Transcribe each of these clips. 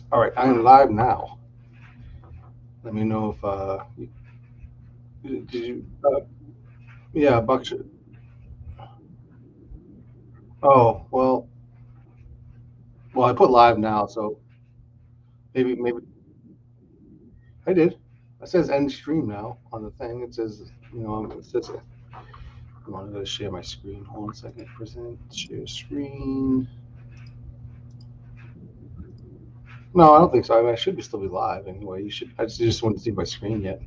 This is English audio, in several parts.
All right, I'm live now. Let me know if did you yeah, Buckshot. Oh, well, I put live now, so maybe I did. It says end stream now on the thing. It says, it says I wanted to share my screen. Hold on a second. Present share screen. No, I don't think so. I mean, I should be still be live anyway. You should. I just wanted to see my screen yet.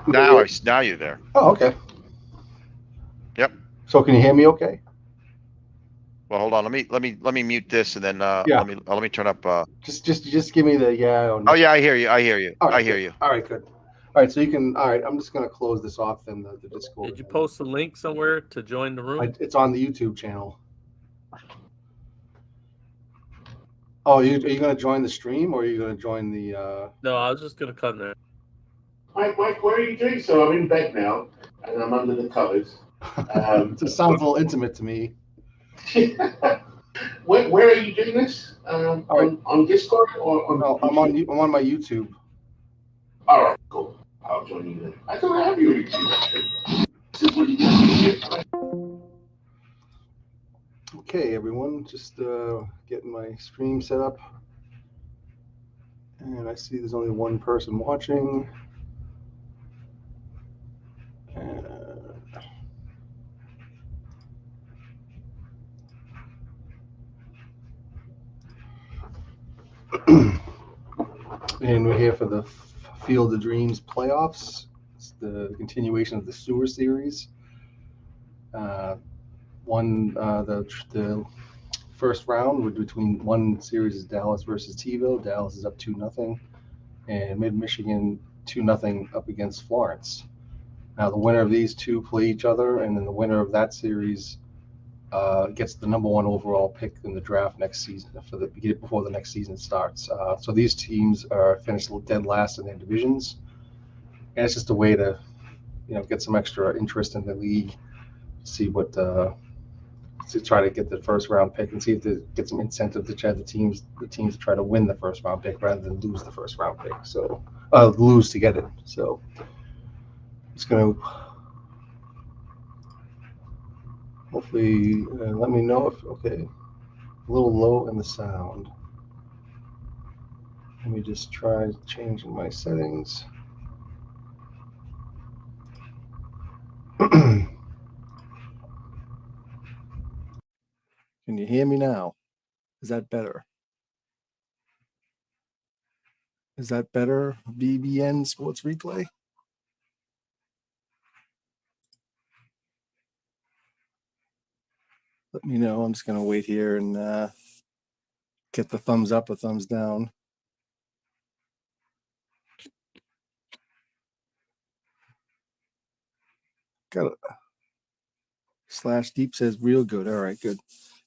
Now you're there. Oh, okay. Yep. So can you hear me? Okay. Well, hold on. Let me mute this and then Yeah. let me turn up. Just give me the yeah or Oh no. yeah, I hear you. I hear you. All I right, hear good. you. All right, good. All right, so you can. All right, I'm just gonna close this off then the Discord. Did you post a link somewhere to join the room? It's on the YouTube channel. Oh, are you gonna join the stream or are you gonna join the? No, I was just gonna come there. Mike, where are you doing? So I'm in bed now, and I'm under the covers. It just sounds a little intimate to me. Where are you doing this? All right. On Discord or on No, YouTube? I'm on my YouTube. All right, cool. I'll join you then. I don't have your YouTube actually. This is what you do. Okay, everyone, just getting my stream set up, and I see there's only one person watching. And we're here for the Field of Dreams playoffs. It's the continuation of the Sewer Series. The first round was between one series is Dallas versus T-ville. Dallas is up 2-0, and Mid Michigan 2-0 up against Florence. Now the winner of these two play each other, and then the winner of that series gets the number one overall pick in the draft next season before the next season starts. So these teams are finished dead last in their divisions, and it's just a way to get some extra interest in the league, see what to try to get the first round pick and see if they get some incentive to try the teams to try to win the first round pick rather than lose the first round pick. So lose to get it. So it's gonna hopefully let me know if okay. A little low in the sound. Let me just try changing my settings. Can you hear me now? Is that better? Is that better? BBN Sports Replay? Let me know. I'm just going to wait here and get the thumbs up or thumbs down. Got it. Slash Deep says real good. All right, good.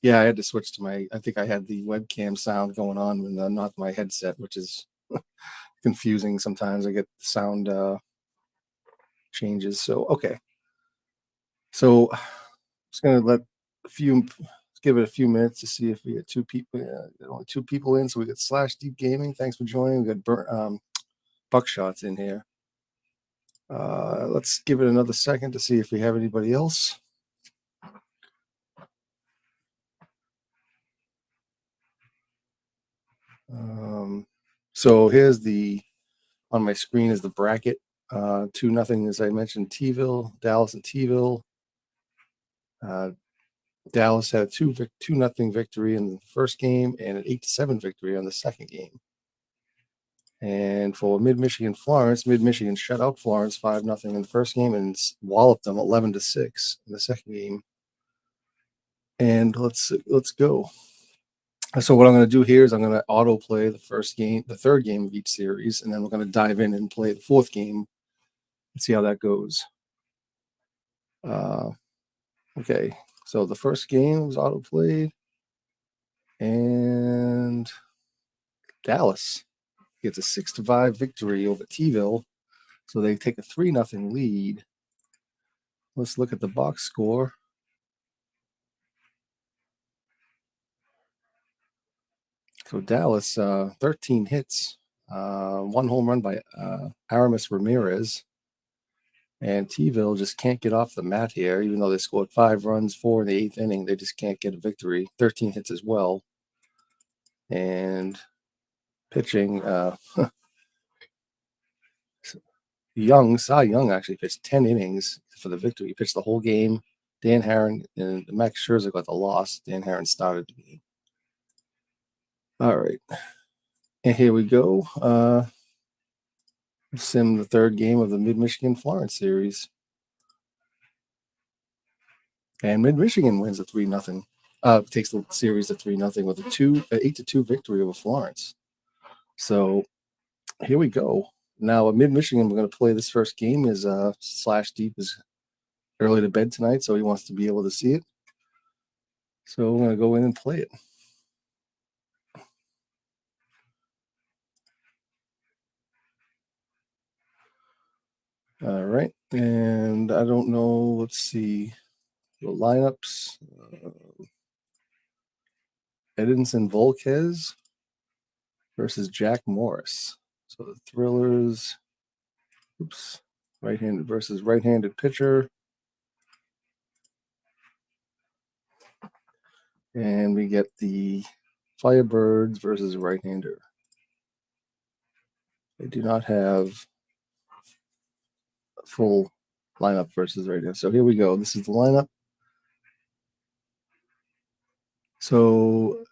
Yeah, I had to switch to I think I had the webcam sound going on with not my headset, which is confusing sometimes. I get the sound changes. So, okay. So, I'm just going to give it a few minutes to see if we get only two people in. So we got Slash Deep Gaming. Thanks for joining. We got Buckshots in here. Let's give it another second to see if we have anybody else. So here's on my screen is the bracket. 2-0, as I mentioned, T-ville, Dallas and T-ville. Dallas had a 2-0 victory in the first game and an 8-7 victory on the second game. And for Mid-Michigan Florence, Mid-Michigan shut out Florence 5-0 in the first game and walloped them 11-6 in the second game. And let's go. So what I'm going to do here is I'm going to autoplay the third game of each series, and then we're going to dive in and play the fourth game and see how that goes. Okay, so the first game was autoplayed, and Dallas gets a 6-5 victory over T-ville, so they take a 3-0 lead. Let's look at the box score. So Dallas, 13 hits, 1 home run by Aramis Ramirez. And T-ville just can't get off the mat here, even though they scored 5 runs, 4 in the 8th inning. They just can't get a victory. 13 hits as well. And pitching, Cy Young actually pitched 10 innings for the victory. He pitched the whole game. Dan Herron and Max Scherzer got the loss. Dan Herron started the game. All right. And here we go. Sim the third game of the Mid-Michigan Florence series. And Mid-Michigan wins a 3-0. Takes the series to 3-0 with a 8-2 victory over Florence. So here we go. Now at Mid-Michigan, we're going to play this first game. Is Slash Deep is early to bed tonight, so he wants to be able to see it. So we're going to go in and play it. All right, and I don't know. Let's see the lineups. Edinson Volquez versus Jack Morris. So the Thrillers. Right-handed versus right-handed pitcher. And we get the Firebirds versus right-hander. They do not have a full lineup versus right-hander. So here we go. This is the lineup. So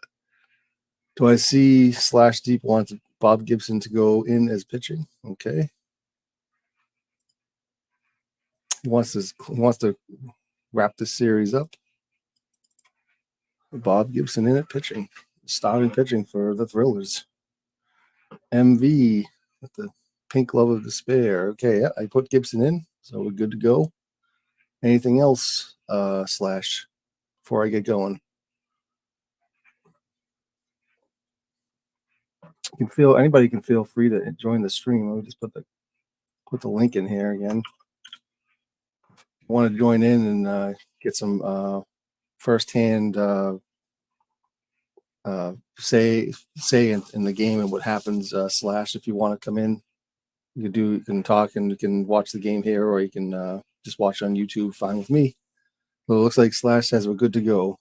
do I see Slash Deep wants Bob Gibson to go in as pitching? Okay. He wants to wrap this series up. Bob Gibson in at pitching. Starting pitching for the Thrillers. MV with the pink glove of despair. Okay, yeah, I put Gibson in, so we're good to go. Anything else, Slash, before I get going? Anybody can feel free to join the stream. Let me just put the link in here again. If you want to join in and get some firsthand say in the game and what happens, Slash, if you want to come in, you can talk and you can watch the game here, or you can just watch on YouTube. Fine with me. So it looks like Slash says we're good to go.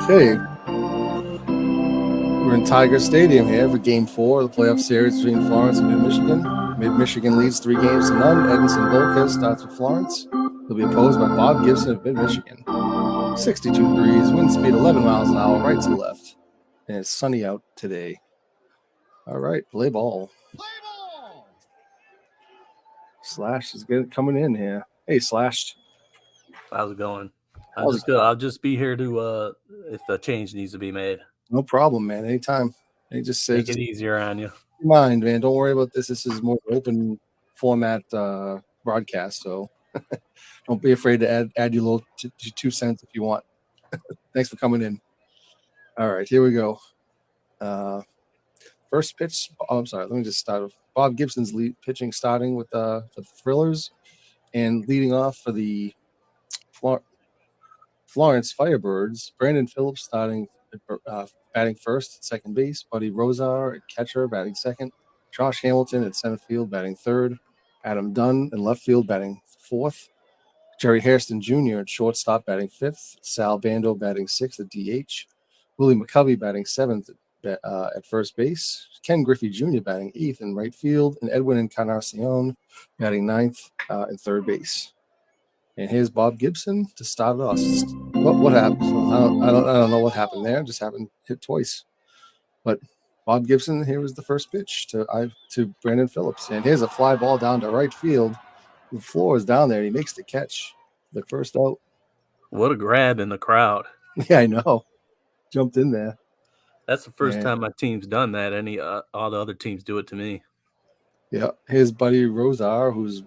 Okay. We're in Tiger Stadium here for Game 4 of the playoff series between Florence and Mid-Michigan. Mid-Michigan leads 3 games to none. Edinson Volquez starts with Florence. He'll be opposed by Bob Gibson of Mid-Michigan. 62 degrees, wind speed 11 miles an hour, right to left. And it's sunny out today. All right, play ball. Slash is coming in here. Hey, Slash. How's it going? I'll just be here to if a change needs to be made. No problem, man. Anytime. They just say Make it easier on you. Mind, man. Don't worry about this. This is more open format broadcast, so don't be afraid to add your little 2 cents if you want. Thanks for coming in. All right, here we go. First pitch. Oh, I'm sorry. Let me just start with Bob Gibson's lead pitching, starting with for the Thrillers, and leading off for the Florence Firebirds. Brandon Phillips starting batting first at second base. Buddy Rosar at catcher batting second. Josh Hamilton at center field batting third. Adam Dunn in left field batting fourth. Jerry Hairston Jr. at shortstop batting fifth. Sal Bando batting sixth at DH. Willie McCovey batting seventh at first base. Ken Griffey Jr. batting eighth in right field. And Edwin Encarnacion batting ninth in third base. And here's Bob Gibson to start us. What happened? I don't know what happened there. Just happened to hit twice. But Bob Gibson, here was the first pitch to Brandon Phillips. And here's a fly ball down to right field. The floor is down there. And he makes the catch. The first out. What a grab in the crowd. Yeah, I know. Jumped in there. That's the first time my team's done that. All the other teams do it to me. Yeah. Here's Buddy Rosar, who's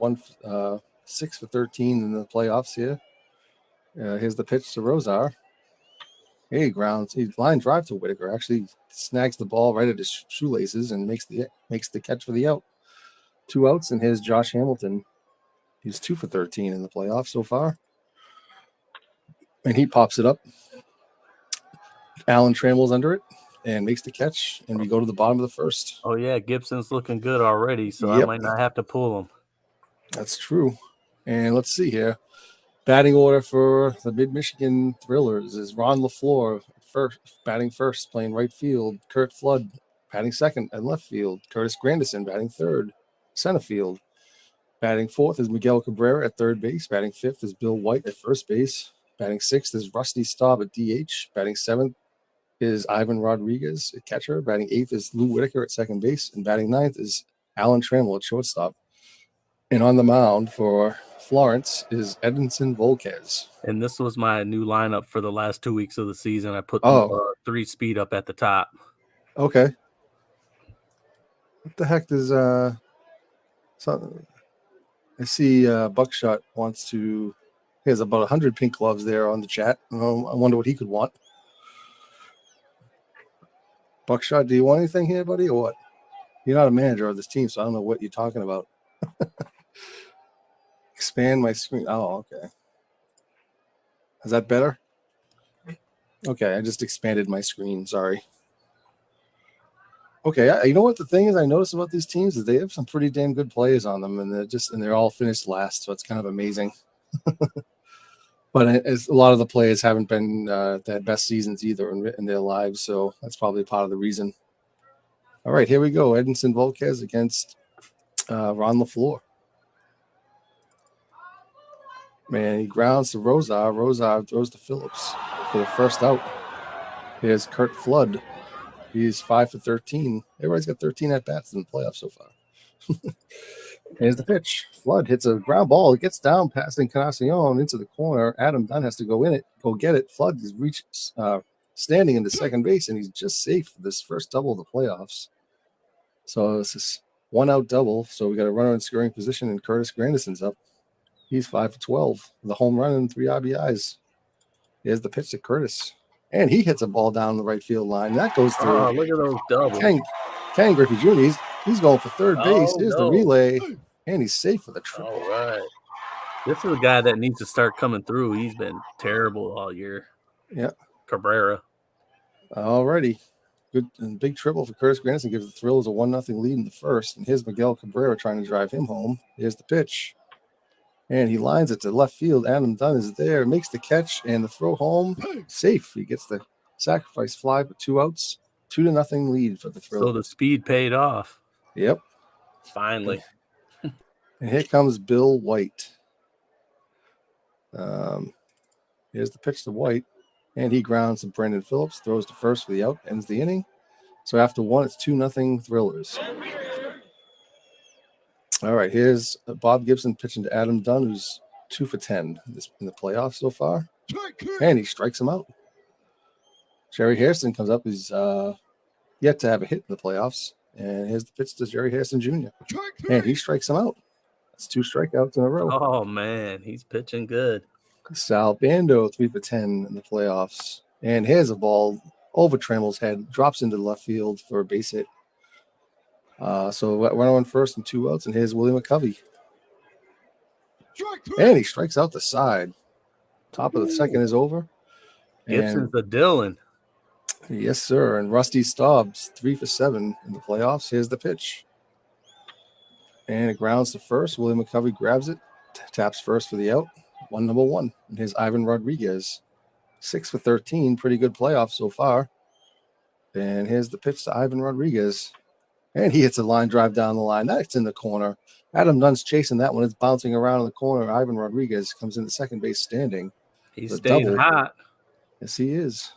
6 for 13 in the playoffs here. Here's the pitch to Rosar. He grounds. He line drive to Whitaker. Actually snags the ball right at his shoelaces and makes the catch for the out. 2 outs, and here's Josh Hamilton. He's 2 for 13 in the playoffs so far. And he pops it up. Alan Trammell's under it and makes the catch, and we go to the bottom of the first. Oh yeah, Gibson's looking good already, so I Yep. might not have to pull him. That's true. And let's see here. Batting order for the Mid-Michigan Thrillers is Ron LaFleur batting first, playing right field. Kurt Flood batting second and left field. Curtis Grandison batting third, center field. Batting fourth is Miguel Cabrera at third base. Batting fifth is Bill White at first base. Batting sixth is Rusty Staub at DH. Batting seventh is Ivan Rodriguez at catcher. Batting eighth is Lou Whitaker at second base. And batting ninth is Alan Trammell at shortstop. And on the mound for Florence is Edinson Volquez. And this was my new lineup for the last 2 weeks of the season. I put the 3-speed up at the top. Okay. What the heck does so I see Buckshot wants to. He has about 100 pink gloves there on the chat. I wonder what he could want. Buckshot, do you want anything here, buddy, or what? You're not a manager of this team, so I don't know what you're talking about. Expand my screen. Oh, okay. Is that better? Okay, I just expanded my screen. Sorry. Okay, you know what the thing is I noticed about these teams is they have some pretty damn good players on them, and they're all finished last, so it's kind of amazing. But a lot of the players haven't been their best seasons either in their lives, so that's probably part of the reason. All right, here we go. Edinson Volquez against Ron LaFleur. Man, he grounds to Rosar. Rosar throws to Phillips for the first out. Here's Kurt Flood. He's 5 for 13. Everybody's got 13 at-bats in the playoffs so far. Here's the pitch. Flood hits a ground ball. It gets down past Encarnacion into the corner. Adam Dunn has to go get it. Flood is standing into second base, and he's just safe for this first double of the playoffs. So this is 1-out double. So we got a runner in scoring position, and Curtis Grandison's up. He's 5 for 12 with a home run and 3 RBIs. Here's the pitch to Curtis. And he hits a ball down the right field line. That goes through. Oh, look at those doubles. Ken Griffey Jr., he's going for third base. Here's the relay. And he's safe for the triple. All right. This is a guy that needs to start coming through. He's been terrible all year. Yeah. Cabrera. All righty. Good and big triple for Curtis Grandison gives the Thrillers a 1-0 lead in the first. And here's Miguel Cabrera trying to drive him home. Here's the pitch. And he lines it to left field. Adam Dunn is there, makes the catch, and the throw home safe. He gets the sacrifice fly for 2 outs. 2-0 lead for the Thrillers. So the speed paid off. Yep. Finally. And here comes Bill White. Here's the pitch to White. And he grounds to Brendan Phillips, throws to first for the out, ends the inning. So after 1, it's 2-0 Thrillers. All right, here's Bob Gibson pitching to Adam Dunn, who's 2 for 10 in the playoffs so far. And he strikes him out. Jerry Hairston comes up. He's yet to have a hit in the playoffs. And here's the pitch to Jerry Hairston Jr. And he strikes him out. That's 2 strikeouts in a row. Oh, man, he's pitching good. Sal Bando, 3 for 10 in the playoffs. And here's a ball over Trammell's head, drops into the left field for a base hit. So runner on first and 2 outs, and here's Willie McCovey. And he strikes out the side. Top of the second is over. Gibson's a Dylan. Yes, sir. And Rusty Staub's 3 for 7 in the playoffs. Here's the pitch. And it grounds to first. Willie McCovey grabs it, taps first for the out. 1-1. And here's Ivan Rodriguez. 6 for 13. Pretty good playoff so far. And here's the pitch to Ivan Rodriguez. And he hits a line drive down the line. That's in the corner. Adam Dunn's chasing that one. It's bouncing around in the corner. Ivan Rodriguez comes in the second base standing. He's staying hot. Yes, he is.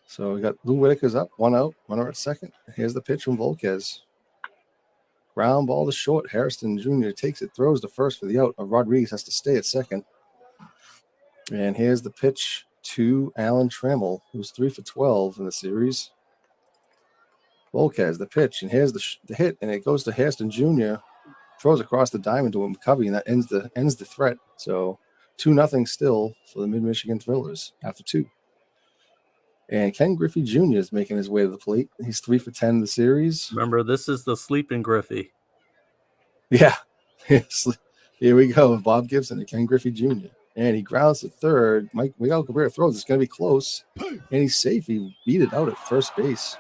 So we got Lou Whitaker's up, 1 out, runner at second. Here's the pitch from Volquez. Ground ball to short. Hairston Jr. takes it, throws to first for the out. Rodriguez has to stay at second. And here's the pitch to Alan Trammell, who's 3 for 12 in the series. Volquez, the pitch, and here's the hit, and it goes to Hairston Jr. Throws across the diamond to McCovey, and that ends the threat. So 2-0 still for the Mid-Michigan Thrillers after 2. And Ken Griffey Jr. is making his way to the plate. He's 3 for 10 in the series. Remember, this is the sleeping Griffey. Yeah. Here we go. Bob Gibson and Ken Griffey Jr. And he grounds to third. Miguel Cabrera throws. It's going to be close. And he's safe. He beat it out at first base.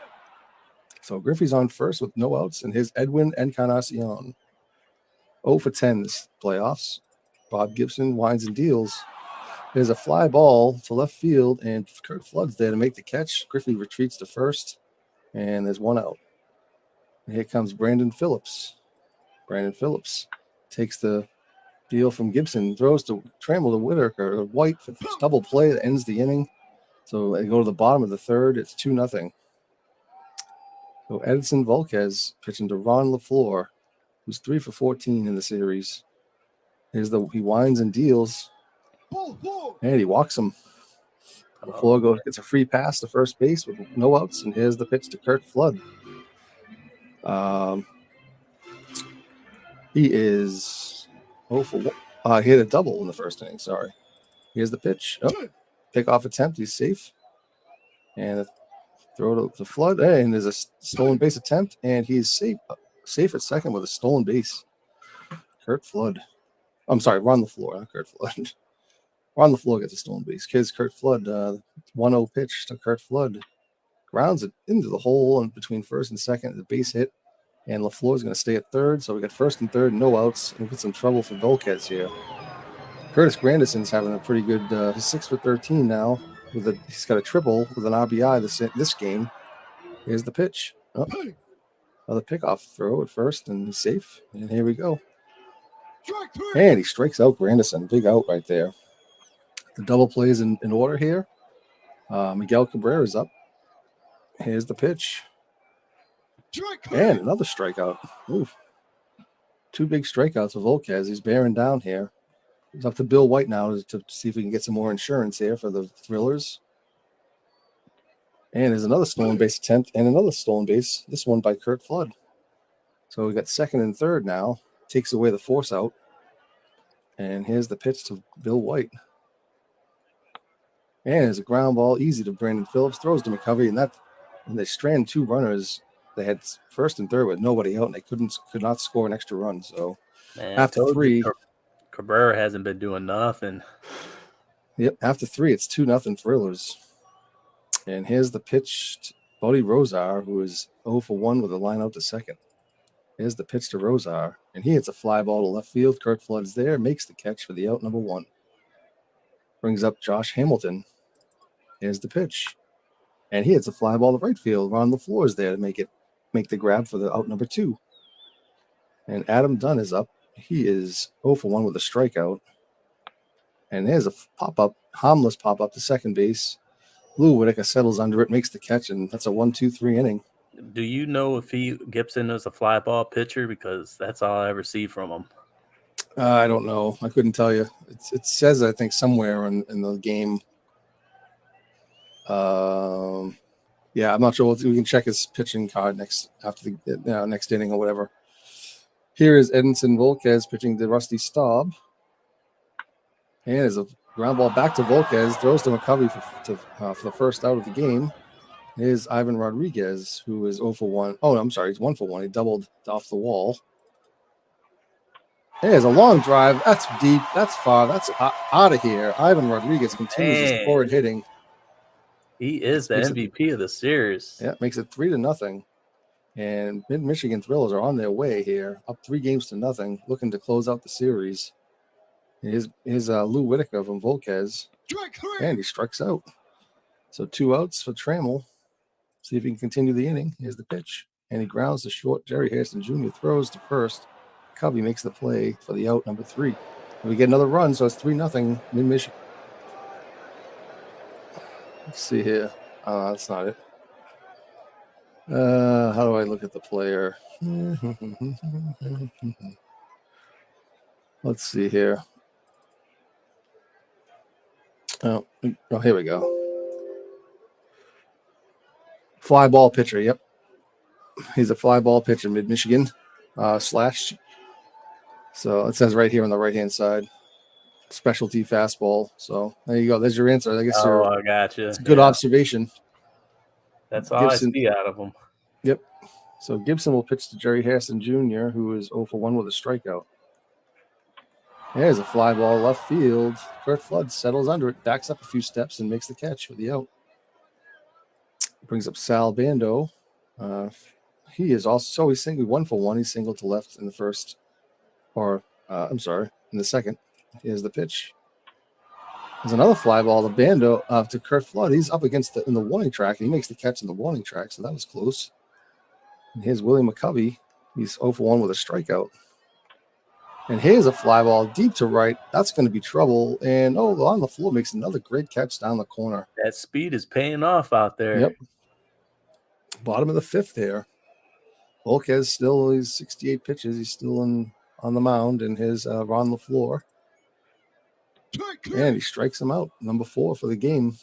So Griffey's on first with no outs. And here's Edwin Encarnacion. 0 for 10 this playoffs. Bob Gibson winds and deals. There's a fly ball to left field. And Kurt Flood's there to make the catch. Griffey retreats to first. And there's one out. And here comes Brandon Phillips. Brandon Phillips takes the deal from Gibson, throws to Trammell to Whitaker, White for this double play that ends the inning. So they go to the bottom of the third. It's 2-0. So Edinson Volquez pitching to Ron LaFleur, who's 3 for 14 in the series. He winds and deals, and he walks him. LaFleur gets a free pass to first base with no outs, and here's the pitch to Kurt Flood. He is 0 for 1. He hit a double in the first inning. Sorry. Here's the pitch. Pickoff attempt. He's safe. And throw to Flood. And there's a stolen base attempt. And he's safe at second with a stolen base. Kurt Flood. I'm sorry, Ron LaFleur, not Kurt Flood. Ron LaFleur gets a stolen base. Kurt Flood, 1-0 pitch to Kurt Flood. Grounds it into the hole and between first and second. The base hit. And LaFleur's going to stay at third. So we got first and third, no outs. And we get some trouble for Volquez here. Curtis Granderson's having a pretty good, he's 6 for 13 now. He's got a triple with an RBI this game. Here's the pitch. Another pickoff throw at first, and he's safe. And here we go. And he strikes out Granderson. Big out right there. The double plays in order here. Miguel Cabrera is up. Here's the pitch. And another strikeout. Oof. 2 big strikeouts for Volquez. He's bearing down here. It's up to Bill White now to see if we can get some more insurance here for the Thrillers. And there's another stolen base attempt and another stolen base, this one by Kurt Flood. So we got second and third now. Takes away the force out. And here's the pitch to Bill White. And there's a ground ball, easy to Brandon Phillips. Throws to McCovey, and they strand 2 runners. They had first and third with nobody out, and they could not score an extra run. So after 3, Cabrera hasn't been doing nothing. Yep, after 3, it's 2-0 Thrillers. And here's the pitch to Buddy Rosar, who is 0 for 1 with a line out to second. Here's the pitch to Rosar, and he hits a fly ball to left field. Kurt Flood's there, makes the catch for the out number 1. Brings up Josh Hamilton. Here's the pitch. And he hits a fly ball to right field. Ron LaFleur is there to make the grab for the out number 2. And Adam Dunn is up. He is 0 for 1 with a strikeout. And there's a pop-up, harmless pop-up to second base. Lou Whitaker settles under it, makes the catch, and that's a 1-2-3 inning. Do you know if Gibson is a fly ball pitcher? Because that's all I ever see from him. I don't know. I couldn't tell you. It says, I think, somewhere in the game. Yeah, I'm not sure. We can check his pitching card next inning or whatever. Here is Edinson Volquez pitching to Rusty Staub. And there's a ground ball back to Volquez. Throws to McCovey for the first out of the game. Here's Ivan Rodriguez, who is 0 for 1. Oh, I'm sorry. He's 1 for 1. He doubled off the wall. There's a long drive. That's deep. That's far. That's out of here. Ivan Rodriguez continues his forward hitting. He is the MVP of the series. Yeah, makes it 3-0. And Mid-Michigan Thrillers are on their way here, up 3-0, looking to close out the series. Here's Lou Whitaker from Volquez. And he strikes out. So 2 outs for Trammell. See if he can continue the inning. Here's the pitch. And he grounds to short. Jerry Hairston Jr. throws to first. Covey makes the play for the out number 3. And we get another run, so it's 3-0 Mid-Michigan. Let's see here. That's not it. How do I look at the player? Let's see here. Oh, here we go. Fly ball pitcher. Yep. He's a fly ball pitcher, Mid-Michigan slash. So it says right here on the right-hand side. Specialty fastball. So there you go. There's your answer. I guess. I got you. It's a good observation. That's all Gibson, I see out of him. Yep. So Gibson will pitch to Jerry Hairston Jr., who is 0 for 1 with a strikeout. There's a fly ball left field. Kurt Flood settles under it, backs up a few steps, and makes the catch for the out. Brings up Sal Bando. He is also, he's single 1 for 1. He's single to left in the first, in the second. Here's the pitch. There's another fly ball to Bando, to Kurt Flood. He's up against in the warning track, and he makes the catch in the warning track, so that was close. And here's Willie McCovey. He's 0 for 1 with a strikeout. And here's a fly ball deep to right. That's going to be trouble. And on the floor makes another great catch down the corner. That speed is paying off out there. Yep. Bottom of the fifth there. Volquez still, he's 68 pitches. He's still on the mound, and his Ron LaFleur. And he strikes him out. Number 4 for the game.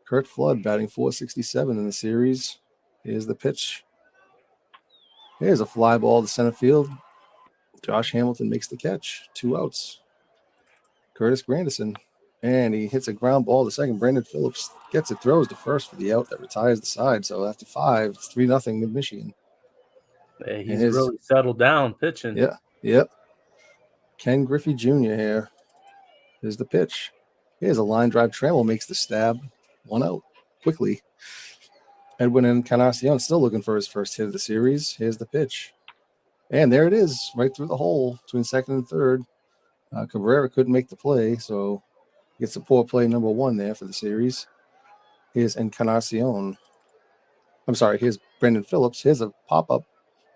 Kurt Flood batting .467 in the series. Here's the pitch. Here's a fly ball to center field. Josh Hamilton makes the catch. 2 outs. Curtis Granderson. And he hits a ground ball to second. Brandon Phillips gets it, throws to first for the out that retires the side. So after 5, it's 3-0 mid-Michigan. Yeah, he's really settled down pitching. Yeah. Yep. Ken Griffey Jr. here. Here's the pitch. Here's a line drive. Trammell makes the stab. 1 out quickly. Edwin Encarnacion still looking for his first hit of the series. Here's the pitch. And there it is, right through the hole between second and third. Cabrera couldn't make the play, so gets a poor play number 1 there for the series. Here's Encarnacion. I'm sorry, here's Brandon Phillips. Here's a pop-up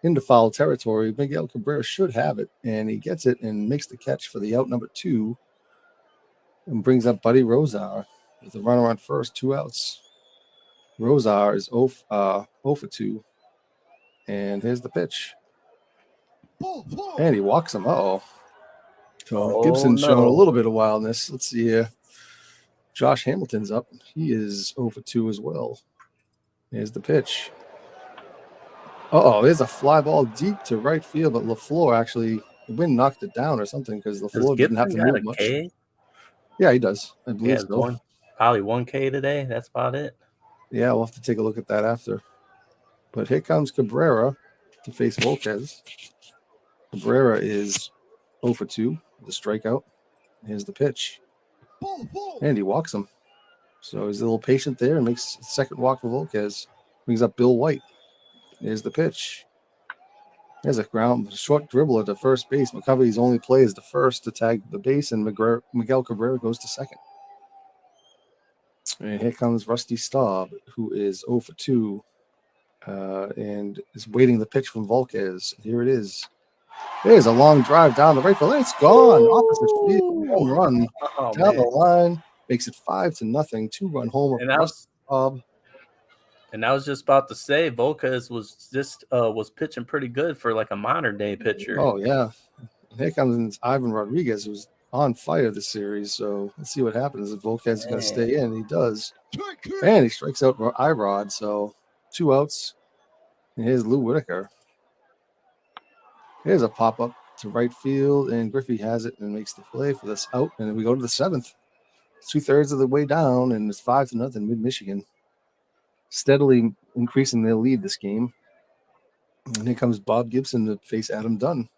into foul territory. Miguel Cabrera should have it, and he gets it and makes the catch for the out number 2 and brings up Buddy Rosar with a runner on first, 2 outs. Rosar is 0 for 2. And here's the pitch. And he walks him. So Gibson's showing a little bit of wildness. Let's see here. Josh Hamilton's up. He is 0 for 2 as well. Here's the pitch. There's a fly ball deep to right field, but LaFleur actually, the wind knocked it down or something because LaFleur didn't have to move much. K? Yeah, he does. I believe so. Probably 1K today. That's about it. Yeah, we'll have to take a look at that after. But here comes Cabrera to face Volquez. Cabrera is 0 for 2 with a strikeout. Here's the pitch. And he walks him. So he's a little patient there and makes a second walk for Volquez. Brings up Bill White. Here's the pitch. There's a short dribbler to first base. McCovey's only play is the first to tag the base, and Miguel Cabrera goes to second. And here comes Rusty Staub, who is 0 for 2 and is waiting the pitch from Volquez. Here it is. There's a long drive down the right field. It's gone. Opposite field. Home run down the line. Makes it 5-0. 2-run homer. And I was just about to say, Volquez was pitching pretty good for like a modern day pitcher. Oh yeah. Here comes Ivan Rodriguez, who's on fire this series. So let's see what happens if Volquez is going to stay in. He does. And he strikes out Irod. So 2 outs. And here's Lou Whitaker. Here's a pop-up to right field, and Griffey has it and makes the play for this out. And then we go to the 7th. 2/3 of the way down, and it's 5-0 mid-Michigan. Steadily increasing their lead this game. And here comes Bob Gibson to face Adam Dunn.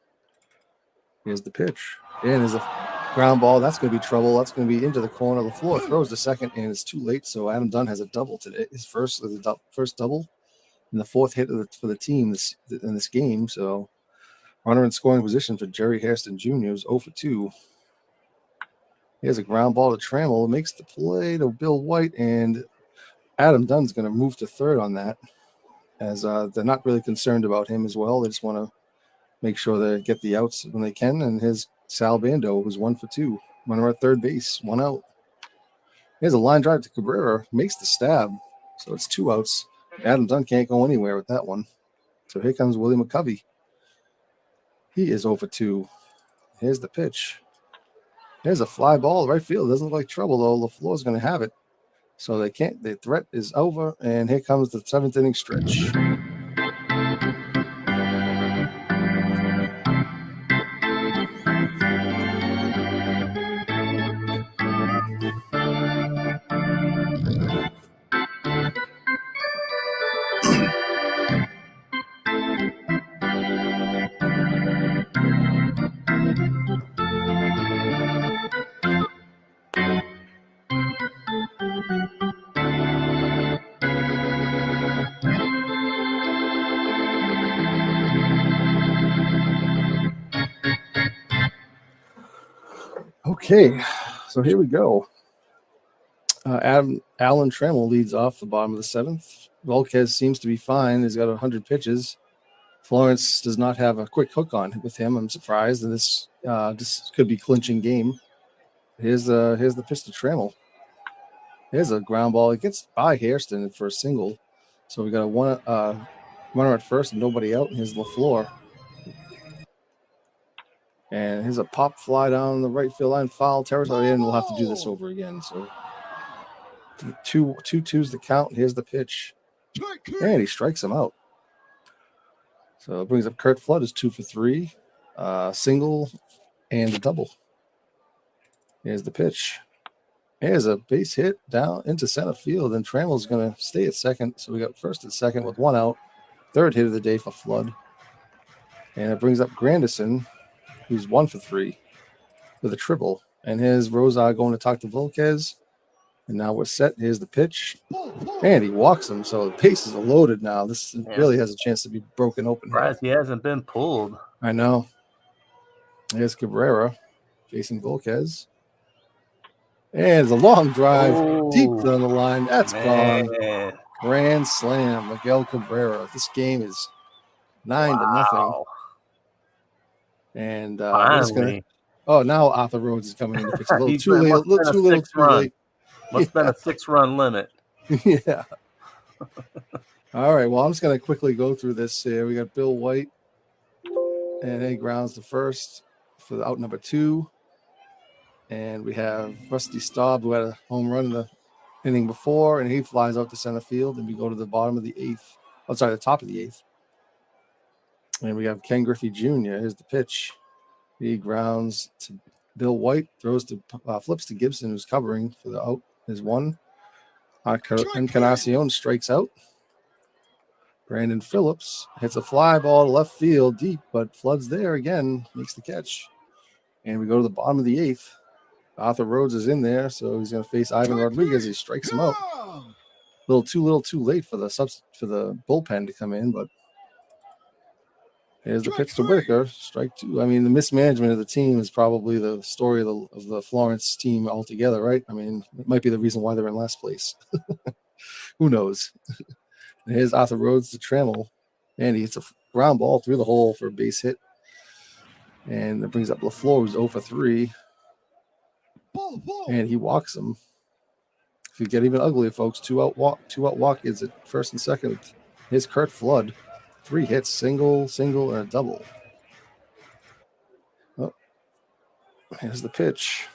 Here's the pitch. And there's a ground ball. That's going to be trouble. That's going to be into the corner. LaFleur throws to second, and it's too late. So Adam Dunn has a double today. His first double and the 4th hit for the team in this game. So runner in scoring position for Jerry Hairston Jr. is 0 for 2. Here's a ground ball to Trammell. Makes the play to Bill White, and Adam Dunn's going to move to third on that, as they're not really concerned about him as well. They just want to make sure they get the outs when they can. And his Sal Bando, who's 1 for 2. Runner at third base, 1 out. Here's a line drive to Cabrera. Makes the stab. So it's 2 outs. Adam Dunn can't go anywhere with that one. So here comes Willie McCovey. He is 0 for 2. Here's the pitch. Here's a fly ball right field. Doesn't look like trouble, though. LaFleur's going to have it. So they can't. The threat is over, and here comes the 7th inning stretch. Okay, so here we go. Alan Trammell leads off the bottom of the 7th. Volquez seems to be fine. He's got 100 pitches. Florence does not have a quick hook on with him. I'm surprised, and this could be clinching game. Here's the pitch to Trammell. Here's a ground ball. It gets by Hairston for a single. So we got a runner at first and nobody out. Here's LaFleur. And here's a pop fly down the right field line, foul territory, and we'll have to do this over again. So 2-2's the count. Here's the pitch. And he strikes him out. So it brings up Kurt Flood is 2 for 3. Single and a double. Here's the pitch. Here's a base hit down into center field, and Trammell's going to stay at second. So we got first and second with 1 out. 3rd hit of the day for Flood. And it brings up Granderson, who's 1 for 3 with a triple. And here's Rosa going to talk to Volquez. And now we're set. Here's the pitch. And he walks him. So the bases are loaded now. This really has a chance to be broken open. Surprised he hasn't been pulled. I know. Here's Cabrera facing Volquez. And it's a long drive deep down the line. That's gone. Grand slam, Miguel Cabrera. This game is 9-0. And we're just gonna. Oh, now Arthur Rhodes is coming in to pitch a little too late. Too little, too late. Must have been a 6-run limit. Yeah. All right. Well, I'm just gonna quickly go through this here. We got Bill White, and he grounds the first for the out number 2. And we have Rusty Staub, who had a home run in the inning before, and he flies out to center field, and we go to the bottom of the 8th. Oh, sorry, the top of the 8th. And we have Ken Griffey Jr. Here's the pitch. He grounds to Bill White, throws to flips to Gibson, who's covering for the out. There's 1. Encarnacion strikes out. Brandon Phillips hits a fly ball to left field deep, but Flood's there again, makes the catch. And we go to the bottom of the 8th. Arthur Rhodes is in there, so he's going to face Ivan Rodriguez. He strikes him out. A little too late for the bullpen to come in, but here's the pitch to Whitaker. Strike 2. I mean, the mismanagement of the team is probably the story of the Florence team altogether, right? I mean, it might be the reason why they're in last place. Who knows? And here's Arthur Rhodes to Trammell, and he hits a ground ball through the hole for a base hit. And it brings up LaFleur, who's 0 for 3. And he walks him. If you get even uglier, folks, 2 out walk is at first and second. Here's Kurt Flood. 3 hits, single, and a double. Oh, here's the pitch.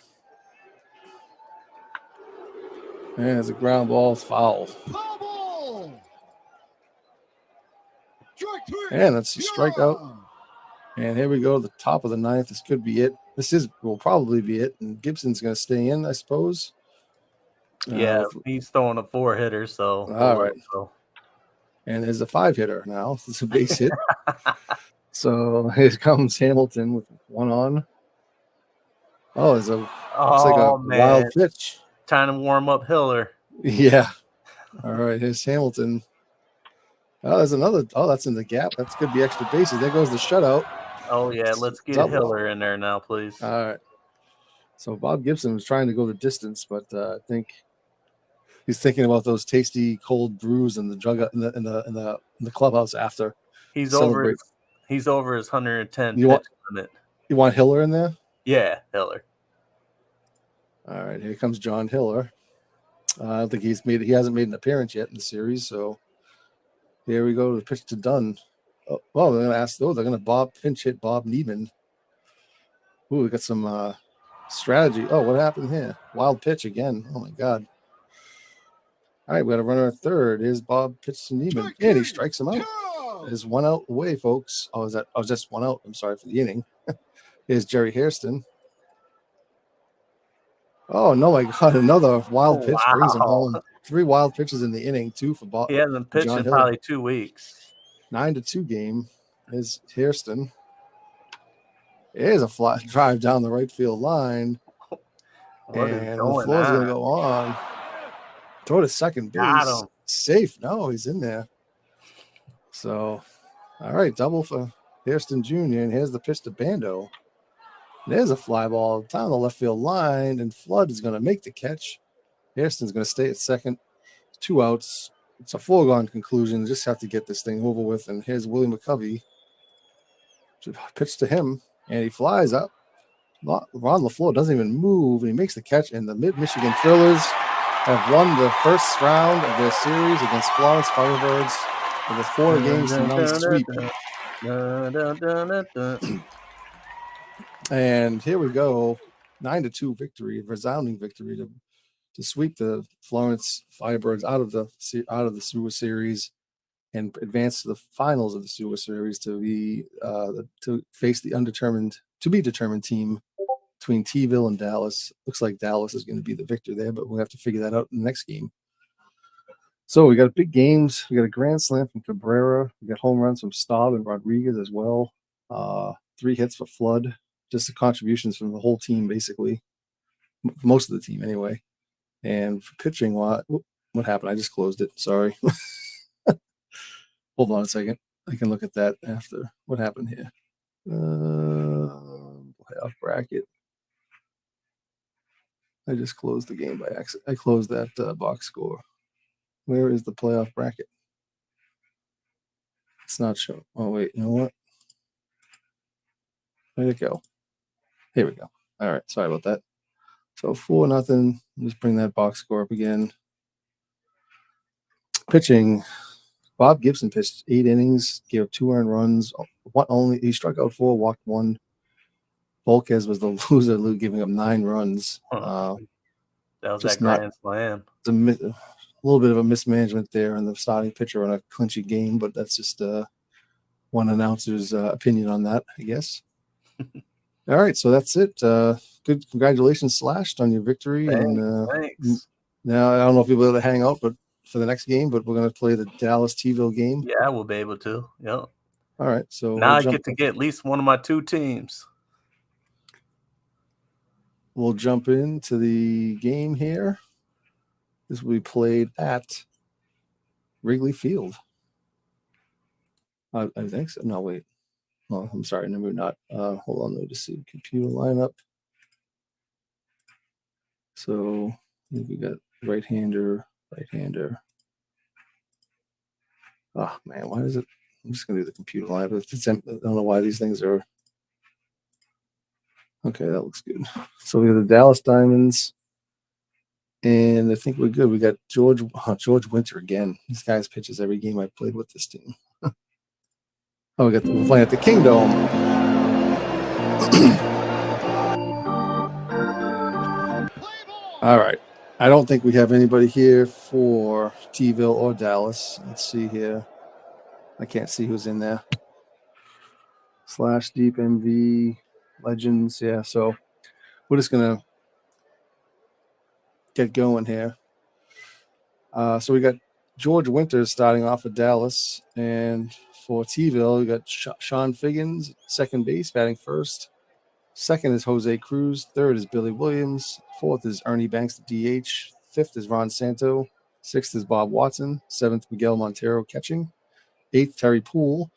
And there's a ground ball, foul. And that's a strikeout. And here we go, the top of the 9th. This could be it. Will probably be it. And Gibson's going to stay in, I suppose. Yeah, he's throwing a 4-hitter, so. All right. And there's a 5-hitter now. It's a base hit. So here comes Hamilton with 1 on. Oh, it's looks like a wild pitch. Trying to warm up Hiller. Yeah. All right, here's Hamilton. Oh, there's another. Oh, that's in the gap. That's could be extra bases. There goes the shutout. Oh, yeah. Let's get Hiller in there now, please. All right. So Bob Gibson was trying to go the distance, but I think he's thinking about those tasty cold brews in the jug in the clubhouse after. He's over his 110 limit. You want Hiller in there? Yeah, Hiller. All right, here comes John Hiller. I don't think he hasn't made an appearance yet in the series, so here we go to the pitch to Dunn. Oh, well, they're going to pinch hit Bob Neiman. Ooh, we got some strategy. Oh, what happened here? Wild pitch again. Oh my God. All right, we got a runner at third. Here's Bob pitch to Neiman. And he strikes him out. There's 1 out away, folks. Oh, just 1 out. I'm sorry for the inning. Here's Jerry Hairston. Oh, no, my God. Another wild pitch brings him home. 3 wild pitches in the inning, 2 for Bob. He hasn't pitched in probably 2 weeks. 9-2 game. Here's Hairston. Here's a fly drive down the right field line. And the floor's going to go on. Throw to second base. Safe. No, he's in there. So, all right, double for Hairston Jr. And here's the pitch to Bando. There's a fly ball down the left field line, and Flood is going to make the catch. Hairston's going to stay at second. 2 outs. It's a foregone conclusion. Just have to get this thing over with. And here's Willie McCovey. Pitch to him, and he flies up. Ron LaFleur doesn't even move, and he makes the catch. And the Mid-Michigan Thrillers have won the first round of their series against Florence Firebirds with a 4 games to none sweep. And here we go, 9-2 victory, resounding victory to sweep the Florence Firebirds out of the Sewer Series and advance to the finals of the Sewer Series to face the to be determined team between T-ville and Dallas. Looks like Dallas is going to be the victor there, but we'll have to figure that out in the next game. So we got big games. We got a grand slam from Cabrera. We got home runs from Staub and Rodriguez as well. 3 hits for Flood. Just the contributions from the whole team, basically. Most of the team, anyway. And for pitching, what happened? I just closed it. Sorry. Hold on a second. I can look at that after. What happened here? Playoff bracket. I just closed the game by accident. I closed that box score. Where is the playoff bracket? It's not showing. Oh, wait. You know what? Where'd it go? Here we go. All right. Sorry about that. So 4-0. Just bring that box score up again. Pitching. Bob Gibson pitched 8 innings, gave up 2 earned runs. He struck out 4, walked 1. Volquez was the loser, giving up 9 runs. That was just that grand slam. A little bit of a mismanagement there in the starting pitcher on a clinchy game, but that's just one announcer's opinion on that, I guess. All right, so that's it. Good, congratulations, Slashed, on your victory. Thanks. Now I don't know if you'll be able to hang out, but for the next game, but we're going to play the Dallas T-ville game. Yeah, we'll be able to. Yep. All right, so now I get to get at least one of my 2 teams. We'll jump into the game here. This will be played at Wrigley Field. I think so. No, wait. Oh, I'm sorry. No, we're not. Hold on. Let me just see the computer lineup. So we got right-hander. Oh, man. Why is it? I'm just going to do the computer lineup. I don't know why these things are. Okay, that looks good. So we have the Dallas Diamonds. And I think we're good. We got George Winter again. This guy's pitches every game I played with this team. We're playing at the Kingdom. All right. I don't think we have anybody here for T-ville or Dallas. Let's see here. I can't see who's in there. Slash Deep MV Legends. Yeah, so we're just going to get going here. So we got George Winters starting off with Dallas, and for T-ville, we got Sean Figgins, second base, batting first. Second is Jose Cruz. Third is Billy Williams. Fourth is Ernie Banks, the DH. Fifth is Ron Santo. Sixth is Bob Watson. Seventh, Miguel Montero catching. Eighth, Terry Poole.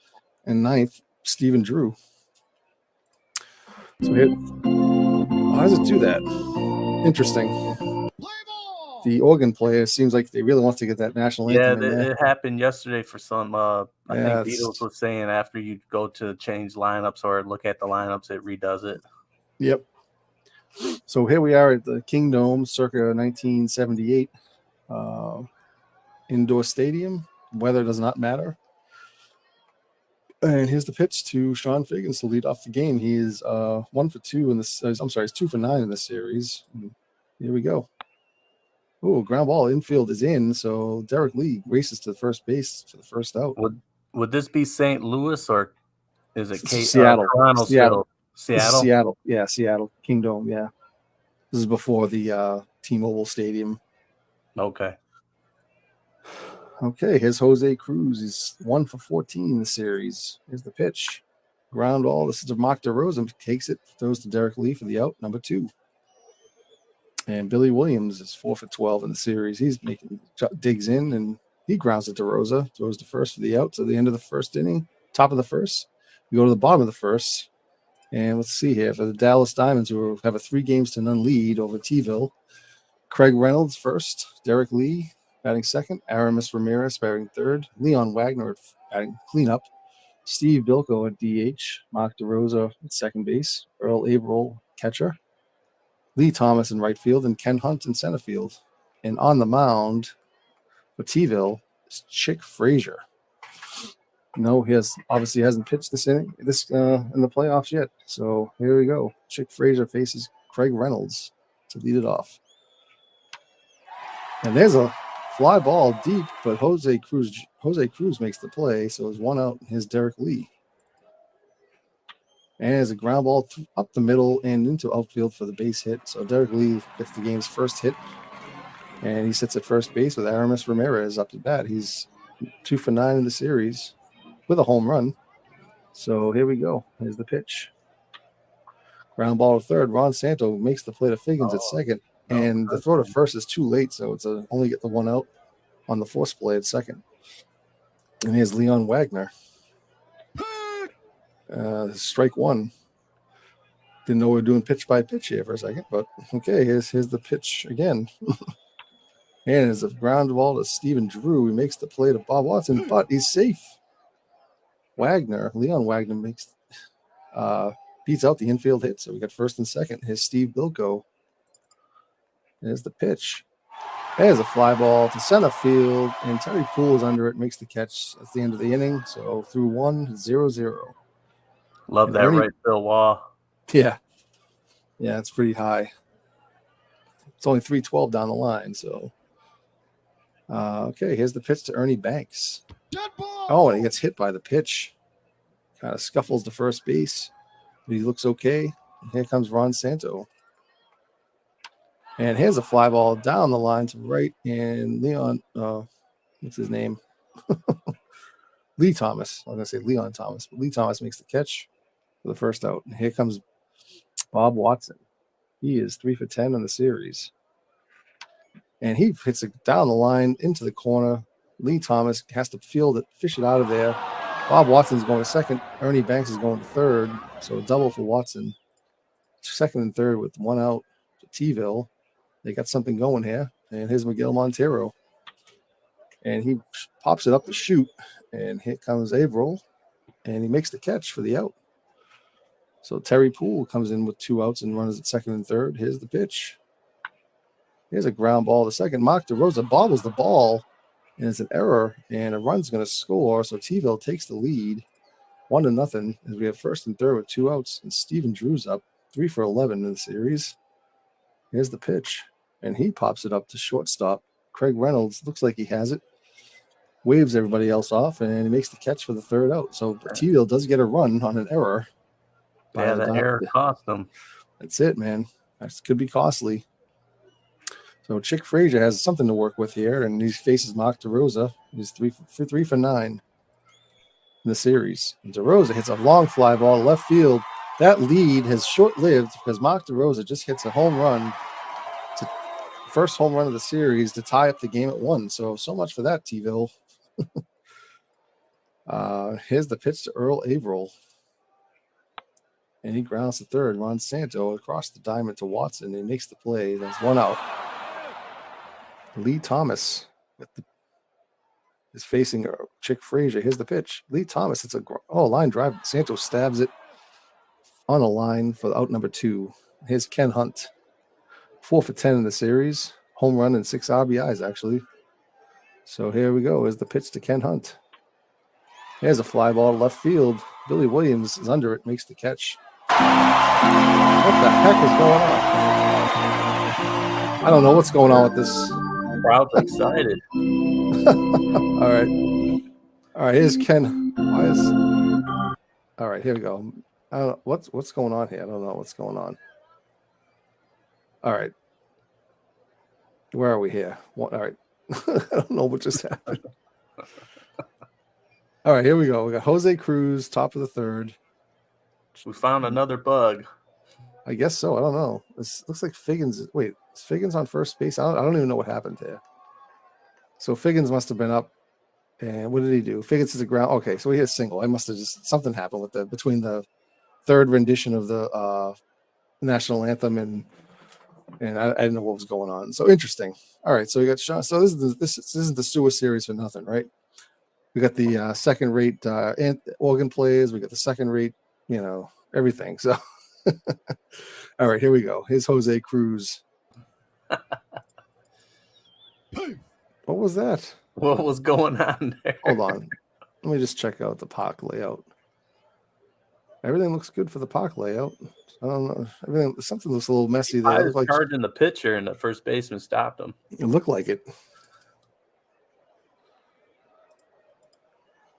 And ninth, Stephen Drew. So here, how does it do that? Interesting. The organ player seems like they really want to get that national anthem in there. It happened yesterday for some. I think Beatles was saying after you go to change lineups or look at the lineups, it redoes it. Yep. So here we are at the Kingdom, circa 1978, indoor stadium. Weather does not matter. And here's the pitch to Sean Figgins to lead off the game. He is 1 for 2 in this. I'm sorry, he's 2 for 9 in the series. Here we go. Oh, ground ball infield is in. So Derek Lee races to first base for the first out. Would this be St. Louis or is it Seattle? Seattle. Seattle. Yeah, Seattle Kingdom. Yeah, this is before the T-Mobile Stadium. Okay. Here's Jose Cruz. He's 1 for 14 in the series. Here's the pitch. Ground ball. This is Mark DeRosa. Takes it. Throws to Derek Lee for the out, number 2. And Billy Williams is 4 for 12 in the series. He's digs in and he grounds it to Rosa. Throws to first for the out. To the end of the first inning. Top of the first. We go to the bottom of the first. And let's see here for the Dallas Diamonds, who have a 3-0 lead over T-ville. Craig Reynolds first, Derek Lee batting second, Aramis Ramirez batting third, Leon Wagner batting cleanup, Steve Bilko at DH, Mark DeRosa at second base, Earl Averill catcher, Lee Thomas in right field, and Ken Hunt in center field. And on the mound for T-ville is Chick Frazier. No, he obviously hasn't pitched in the playoffs yet. So here we go. Chick Frazier faces Craig Reynolds to lead it off. And there's a fly ball deep, but Jose Cruz makes the play, so it's 1 out. Here's Derek Lee. And there's a ground ball up the middle and into outfield for the base hit. So Derek Lee gets the game's first hit, and he sits at first base with Aramis Ramirez up to bat. He's 2 for 9 in the series with a home run. So here we go. Here's the pitch. Ground ball to third. Ron Santo makes the play to Figgins at second. And the throw to first is too late, so it's only get the 1 out on the force play at second. And here's Leon Wagner. Strike 1. Didn't know we were doing pitch by pitch here for a second, but okay, here's the pitch again. And it's a ground ball to Stephen Drew. He makes the play to Bob Watson, but he's safe. Leon Wagner beats out the infield hit, so we got first and second. Here's Steve Bilko. There's the pitch. There's a fly ball to center field, and Terry Poole is under it, makes the catch at the end of the inning. So through 1-0-0. Love that right field wall. Yeah, it's pretty high. It's only 312 down the line. So, okay, here's the pitch to Ernie Banks. Oh, and he gets hit by the pitch. Kind of scuffles to first base. But he looks okay. And here comes Ron Santo. And here's a fly ball down the line to right. And Leon, what's his name? Lee Thomas. I'm going to say Leon Thomas. But Lee Thomas makes the catch for the first out. And here comes Bob Watson. He is 3 for 10 in the series. And he hits it down the line into the corner. Lee Thomas has to field it, fish it out of there. Bob Watson's going to second. Ernie Banks is going to third. So a double for Watson. Second and third with 1 out to T-ville. They got something going here. And here's Miguel Montero. And he pops it up the chute. And here comes Averill. And he makes the catch for the out. So Terry Poole comes in with 2 outs and runs at second and third. Here's the pitch. Here's a ground ball to second. Mark DeRosa bobbles the ball. And it's an error. And a run's going to score. So T-ville takes the lead. 1-0. As we have first and third with 2 outs. And Stephen Drew's up 3 for 11 in the series. Here's the pitch. And he pops it up to shortstop. Craig Reynolds looks like he has it. Waves everybody else off. And he makes the catch for the third out. So T-ville does get a run on an error. Yeah, that error cost them. That's it, man. That could be costly. So Chick Frazier has something to work with here. And he faces Mark DeRosa. He's 3 for 9 in the series. And DeRosa hits a long fly ball to left field. That lead has short-lived because Mark DeRosa just hits a home run, first home run of the series to tie up the game at 1. So much for that, T-ville. Here's the pitch to Earl Averill. And he grounds to third. Ron Santo across the diamond to Watson. And he makes the play. There's 1 out. Lee Thomas is facing Chick Frazier. Here's the pitch. Lee Thomas, it's a line drive. Santo stabs it on a line for out number 2. Here's Ken Hunt. 4 for 10 in the series. Home run and 6 RBIs, actually. So here we go. Here's the pitch to Ken Hunt. Here's a fly ball to left field. Billy Williams is under it, makes the catch. What the heck is going on? I don't know what's going on with this. Crowd's excited. All right. Here's Ken. All right, here we go. I don't know what's going on here. I don't know what's going on. All right. Where are we here? All right. I don't know what just happened. All right, here we go. We got Jose Cruz, top of the third. We found another bug. I guess so. I don't know. This looks like Figgins. Wait, is Figgins on first base? I don't even know what happened there. So Figgins must have been up. And what did he do? Figgins is a ground. Okay, so he hit a single. I must have just something happened with between the third rendition of the national anthem, and I didn't know what was going on. So interesting. All right, so we got Sean. So this isn't the Sewer Series for nothing, right? We got the second-rate organ players. We got the second-rate, everything. So, all right, here we go. Here's Jose Cruz. What was that? What was going on there? Hold on. Let me just check out the park layout. Everything looks good for the park layout. I don't know. Something looks a little messy there. I was charging the pitcher, and the first baseman stopped him. It looked like it.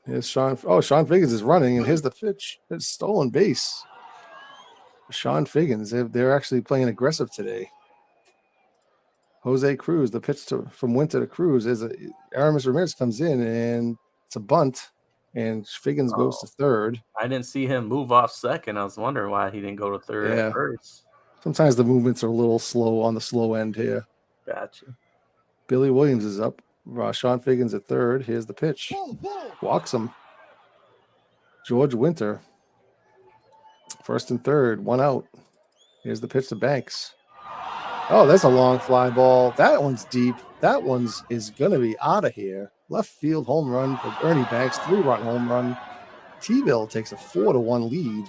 Here's Sean. Oh, Sean Figgins is running, and here's the pitch. It's stolen base. Sean Figgins. They're actually playing aggressive today. Jose Cruz, the pitch from Winter to Cruz is Aramis Ramirez comes in, and it's a bunt, and Figgins goes to third. I didn't see him move off second. I was wondering why he didn't go to third at first. Sometimes the movements are a little slow on the slow end here. Gotcha. Billy Williams is up. Sean Figgins at third. Here's the pitch. Walks him. George Winter. First and third. One out. Here's the pitch to Banks. Oh, that's a long fly ball. That one's deep. That one's is going to be out of here. Left field home run for Ernie Banks. 3-run home run. T-Ville takes a 4-1 lead.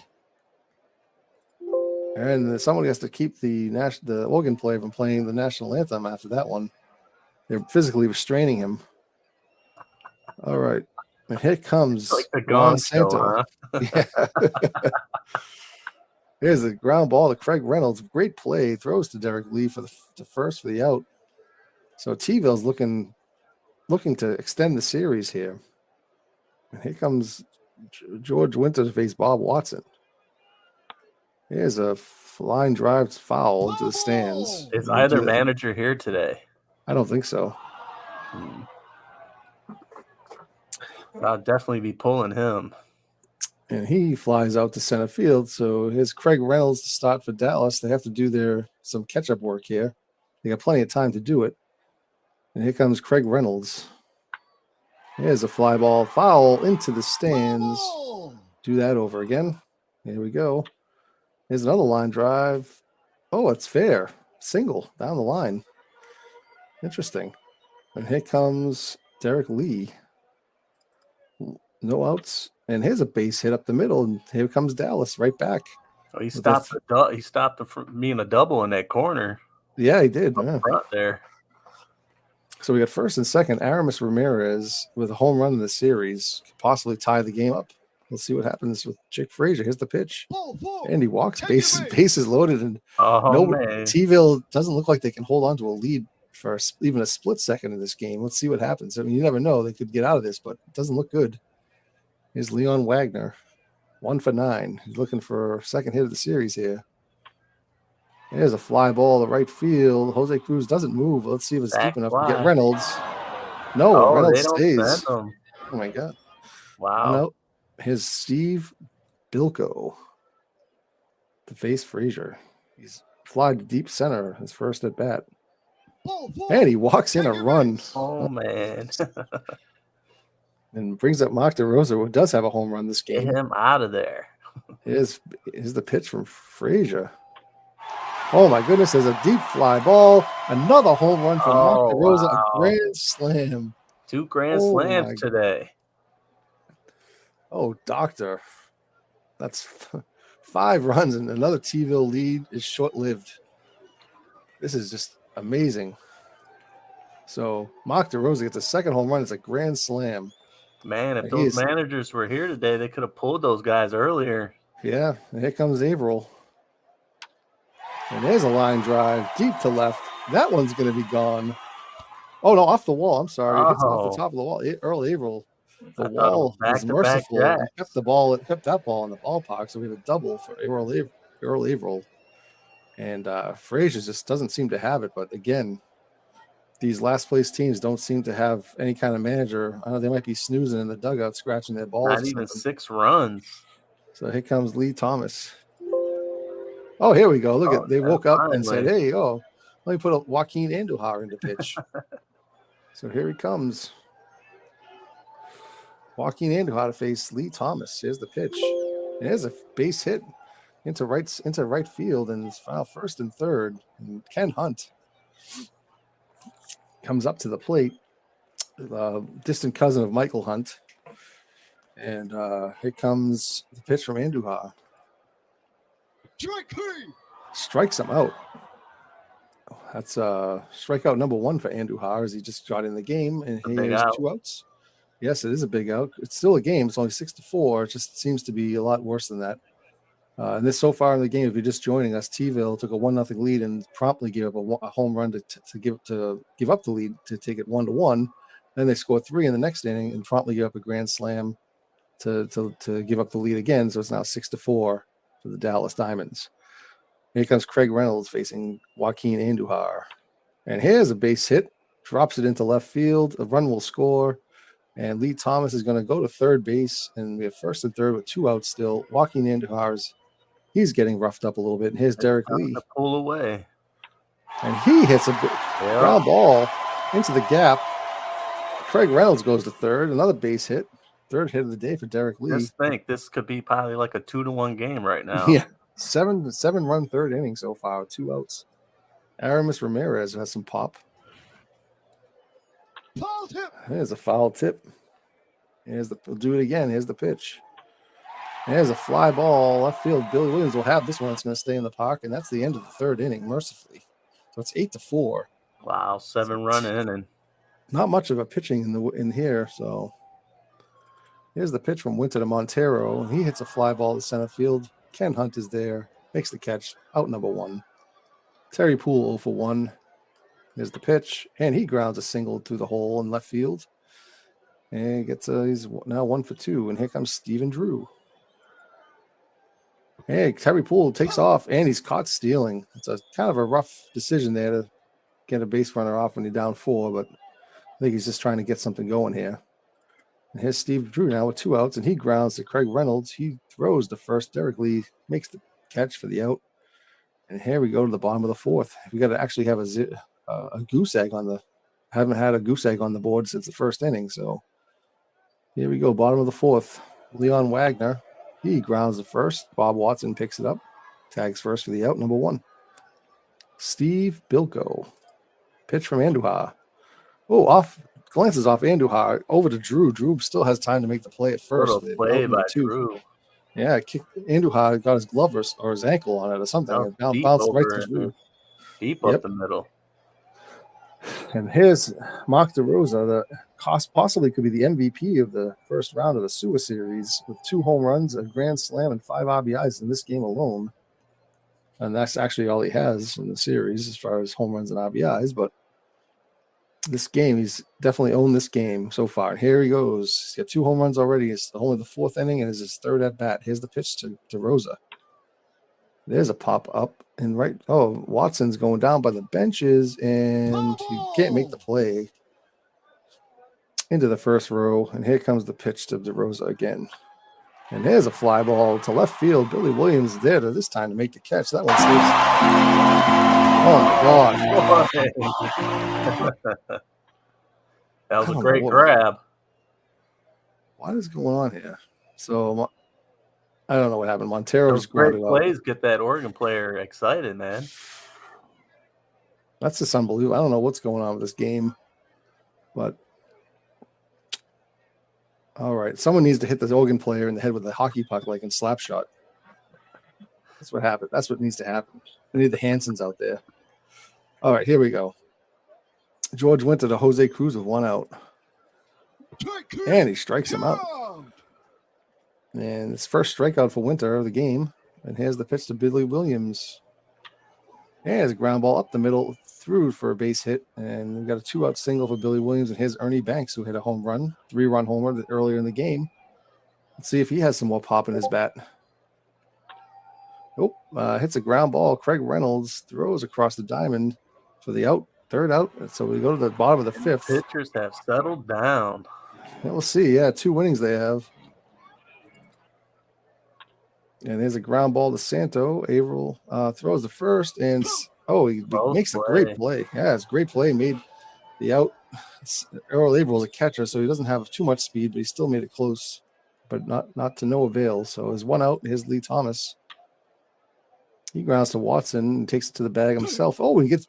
And somebody has to keep the organ player from playing the national anthem after that one. They're physically restraining him. All right. And here comes like the Gong Show, Santo. Yeah. Here's a ground ball to Craig Reynolds. Great play. Throws to Derek Lee for the first for the out. So T-Ville's looking to extend the series here. And here comes George Winter to face Bob Watson. Here's a line drive foul into the stands. Is either manager here today? I don't think so. I'll definitely be pulling him. And he flies out to center field. So here's Craig Reynolds to start for Dallas. They have to do some catch-up work here. They got plenty of time to do it. And here comes Craig Reynolds. Here's a fly ball foul into the stands. Do that over again. Here we go. Here's another line drive. Oh, it's fair. Single down the line. Interesting. And here comes Derek Lee. No outs. And here's a base hit up the middle. And here comes Dallas right back. Oh, he stopped me in a double in that corner. Yeah, he did. Front there. So we got first and second. Aramis Ramirez with a home run in the series could possibly tie the game up. Let's see what happens with Jake Frazier. Here's the pitch. And he walks, bases loaded. And T-Ville doesn't look like they can hold on to a lead for even a split second in this game. Let's see what happens. I mean, you never know. They could get out of this, but it doesn't look good. Here's Leon Wagner. 1 for 9. He's looking for a second hit of the series here. There's a fly ball to right field. Jose Cruz doesn't move. Let's see if it's deep enough to get Reynolds. No, Reynolds stays. Oh, my God. Wow. No. Here's Steve Bilko to face Frazier. He's flied to deep center his first at bat. And he walks in a run. Oh, man. And brings up Mark DeRosa, who does have a home run this game. Get him out of there. Here's the pitch from Frazier. Oh, my goodness. There's a deep fly ball. Another home run from Mark DeRosa. Wow. A grand slam. 2 grand slams today. Oh, doctor. That's 5 runs, and another T-Ville lead is short-lived. This is just amazing. So Mark DeRosa gets a second home run. It's a grand slam. Man, if those managers were here today, they could have pulled those guys earlier. Yeah, and here comes Averill. And there's a line drive deep to left. That one's going to be gone. Oh, no, off the wall. I'm sorry. It hits off the top of the wall. Earl Averill. The wall is merciful. Kept that ball in the ballpark, so we have a double for Earl Averill. And Frazier just doesn't seem to have it. But again, these last place teams don't seem to have any kind of manager. I know they might be snoozing in the dugout, scratching their balls. Not even 6 runs. So here comes Lee Thomas. Oh, here we go. Look at they woke up and said, "Hey, let me put a Joaquin Andujar into pitch." So here he comes. Joaquin Andujar to face Lee Thomas. Here's the pitch. And there's a base hit. into right field, and it's foul first and third. And Ken Hunt comes up to the plate, distant cousin of Michael Hunt. And here comes the pitch from Andujar. Strikes him out. That's strikeout number 1 for Andujar as he just got in the game, and he has 2 outs. Yes, it is a big out. It's still a game. It's only 6-4. It just seems to be a lot worse than that. And this so far in the game, if you're just joining us, T-ville took a 1-0 lead and promptly gave up a home run to give up the lead to take it 1-1. Then they scored 3 in the next inning and promptly gave up a grand slam to give up the lead again. So it's now 6-4 for the Dallas Diamonds. Here comes Craig Reynolds facing Joaquin Andujar. And here's a base hit. Drops it into left field. A run will score. And Lee Thomas is going to go to third base. And we have first and third with 2 outs still. Joaquin Andujar's, he's getting roughed up a little bit. And here's Derek Lee. To pull away. And he hits a ground ball into the gap. Craig Reynolds goes to third. Another base hit. Third hit of the day for Derek Lee. Just think, this could be probably like a 2-1 game right now. Yeah. 7-run third inning so far, 2 outs. Aramis Ramirez has some pop. There's a foul tip. We'll do it again. Here's the pitch. There's a fly ball left field. Billy Williams will have this one. It's going to stay in the park, and that's the end of the third inning, mercifully. So it's 8-4. Wow, 7-run inning. Not much of a pitching in here. So here's the pitch from Winter to Montero. He hits a fly ball to center field. Ken Hunt is there, makes the catch, out number 1. Terry Poole 0 for 1. There's the pitch, and he grounds a single through the hole in left field. And he's now 1 for 2. And here comes Steven Drew. Hey, Terry Poole takes off, and he's caught stealing. It's a kind of a rough decision there to get a base runner off when you're down 4, but I think he's just trying to get something going here. And here's Steve Drew now with 2 outs, and he grounds to Craig Reynolds. He throws the first. Derek Lee makes the catch for the out. And here we go to the bottom of the 4th. We got to actually have a goose egg on the. Haven't had a goose egg on the board since the first inning. So here we go, bottom of the 4th. Leon Wagner, he grounds the first. Bob Watson picks it up, tags first for the out, number 1. Steve Bilko, pitch from Andujar. Oh, glances off Andujar over to Drew. Drew still has time to make the play at first. What a play by Drew. Yeah, Andujar got his glove or his ankle on it or something. It bounced right to Drew. Deep up the middle. And here's Mark DeRosa, that possibly could be the MVP of the first round of the Sewer Series with 2 home runs, a grand slam, and 5 RBIs in this game alone. And that's actually all he has in the series as far as home runs and RBIs. But this game, he's definitely owned this game so far. Here he goes. He's got 2 home runs already. It's only the 4th inning, and it's his 3rd at bat. Here's the pitch to Rosa. There's a pop up and right. Oh, Watson's going down by the benches, and he can't make the play into the first row. And here comes the pitch to DeRosa again. And there's a fly ball to left field. Billy Williams is there this time to make the catch. That one stays. Oh, my God. That was a great grab. What is going on here? So, I don't know what happened. Montero's great plays get that Oregon player excited, man. That's just unbelievable. I don't know what's going on with this game, but all right. Someone needs to hit the Oregon player in the head with a hockey puck, like in slap shot. That's what happened. That's what needs to happen. We need the Hansons out there. All right, here we go. George went to the Jose Cruz with 1 out, and he strikes him out. And it's first strikeout for Winter of the game. And here's the pitch to Billy Williams. And there's a ground ball up the middle, through for a base hit. And we've got a 2-out single for Billy Williams. And here's Ernie Banks, who hit a home run, 3-run homer earlier in the game. Let's see if he has some more pop in his bat. Nope. Hits a ground ball. Craig Reynolds throws across the diamond for the out, 3rd out. So we go to the bottom of the 5th. Pitchers have settled down. Yeah, we'll see. Yeah, 2 winnings they have. And there's a ground ball to Santo. Averill throws the first, and he makes a great play. Yeah, it's a great play. Made the out. Earl Averill's a catcher, so he doesn't have too much speed, but he still made it close, but not to no avail. So there's 1 out. Here's Lee Thomas. He grounds to Watson and takes it to the bag himself. Oh, he gets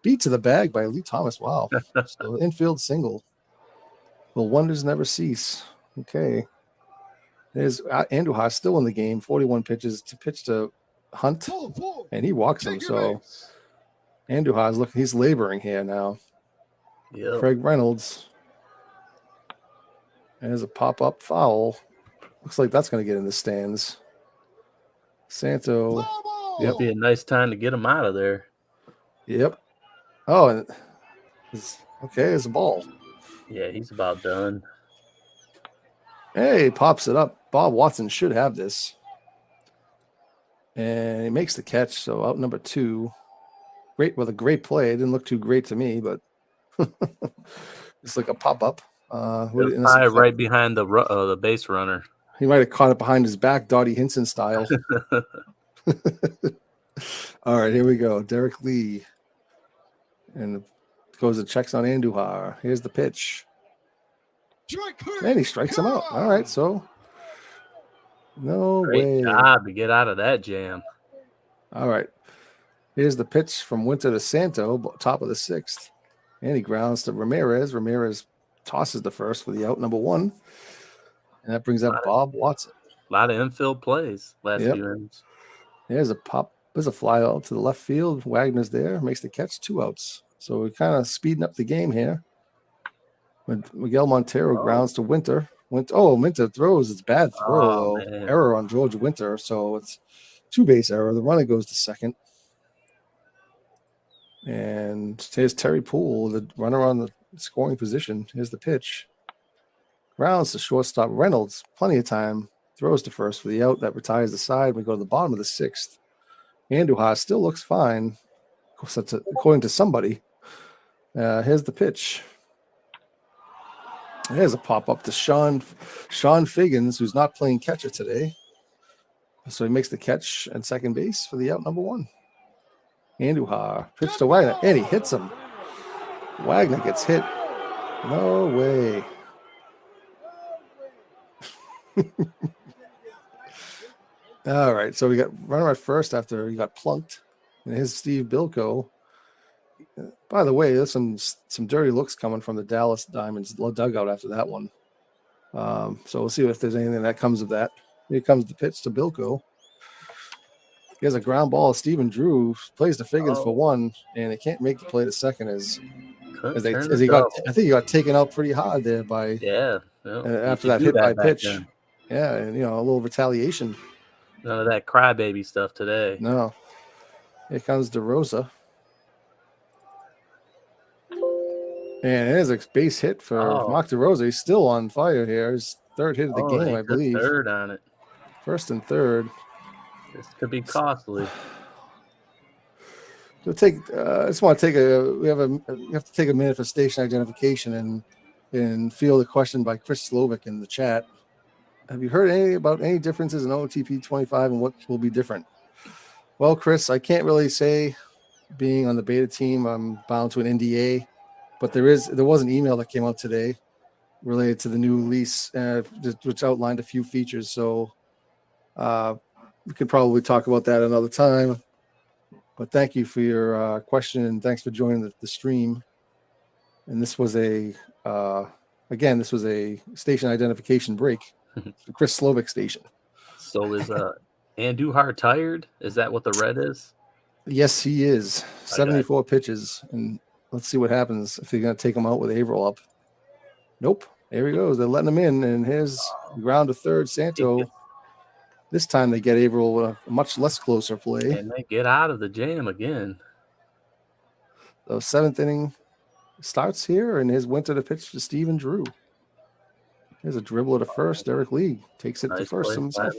beat to the bag by Lee Thomas. Wow. So infield single. Well, wonders never cease. Okay. There's Andujar still in the game. 41 pitches to pitch to Hunt, and he walks him. So Andujar's looking. He's laboring here now. Yep. Craig Reynolds. And there's a pop-up foul. Looks like that's going to get in the stands. Santo. It'd be a nice time to get him out of there. Yep. Oh, and it's a ball. Yeah, he's about done. Hey, pops it up. Bob Watson should have this. And he makes the catch. So out number 2. Great with a great play. It didn't look too great to me, but it's like a pop-up. Probably right behind the base runner. He might have caught it behind his back, Dottie Hinson style. All right, here we go. Derek Lee. And goes and checks on Andujar. Here's the pitch. And he strikes him out. All right, so no way. Great job to get out of that jam. All right. Here's the pitch from Winter to Santo, top of the 6th. And he grounds to Ramirez. Ramirez tosses the first for the out number 1. And that brings up Bob Watson. A lot of infield plays last few innings. There's a pop. There's a fly out to the left field. Wagner's there. Makes the catch. 2 outs. So we're kind of speeding up the game here. When Miguel Montero grounds to Winter. Winter throws. It's bad throw. Error on George Winter. So it's 2-base error. The runner goes to second. And here's Terry Poole, the runner on the scoring position. Here's the pitch. Grounds to shortstop Reynolds. Plenty of time. Throws to first for the out. That retires the side. We go to the bottom of the 6th. Andujar still looks fine, according to somebody. Here's the pitch. There's a pop-up to Sean Figgins, who's not playing catcher today. So he makes the catch at second base for the out number 1. Andujar pitch to Wagner, and he hits him. Wagner gets hit. No way. All right, so we got runner at first after he got plunked. And here's Steve Bilko. By the way, there's some dirty looks coming from the Dallas Diamonds dugout after that one. So we'll see if there's anything that comes of that. Here comes the pitch to Bilko. He has a ground ball. Steven Drew plays to Figgins for 1, and he can't make the play to second as he got. I think he got taken out pretty hard there by after that hit by pitch. Then. Yeah, and a little retaliation. None of that crybaby stuff today. No. Here comes DeRosa. And it is a base hit for Mark DeRosa. He's still on fire here. His 3rd hit of the game, I believe. 3rd on it. 1st and 3rd. This could be costly. We'll I just want to take we have to take a minute for station identification and field a question by Chris Slovic in the chat. Have you heard about any differences in OTP 25 and what will be different? Well, Chris, I can't really say. Being on the beta team, I'm bound to an NDA, but there was an email that came out today related to the new lease, which outlined a few features. So we could probably talk about that another time. But thank you for your question, and thanks for joining the stream. And this was a station identification break. The Chris Slovic station. So is Andujar tired? Is that what the red is? Yes, he is. 74 pitches. And let's see what happens if you're going to take him out with Averill up. Nope. There he goes. They're letting him in. And here's ground to third. Santo. This time they get Averill with a much less closer play. And they get out of the jam again. The 7th inning starts here. And here's Winter to pitch to Steven Drew. Here's a dribble to first. Derek Lee takes it to first himself.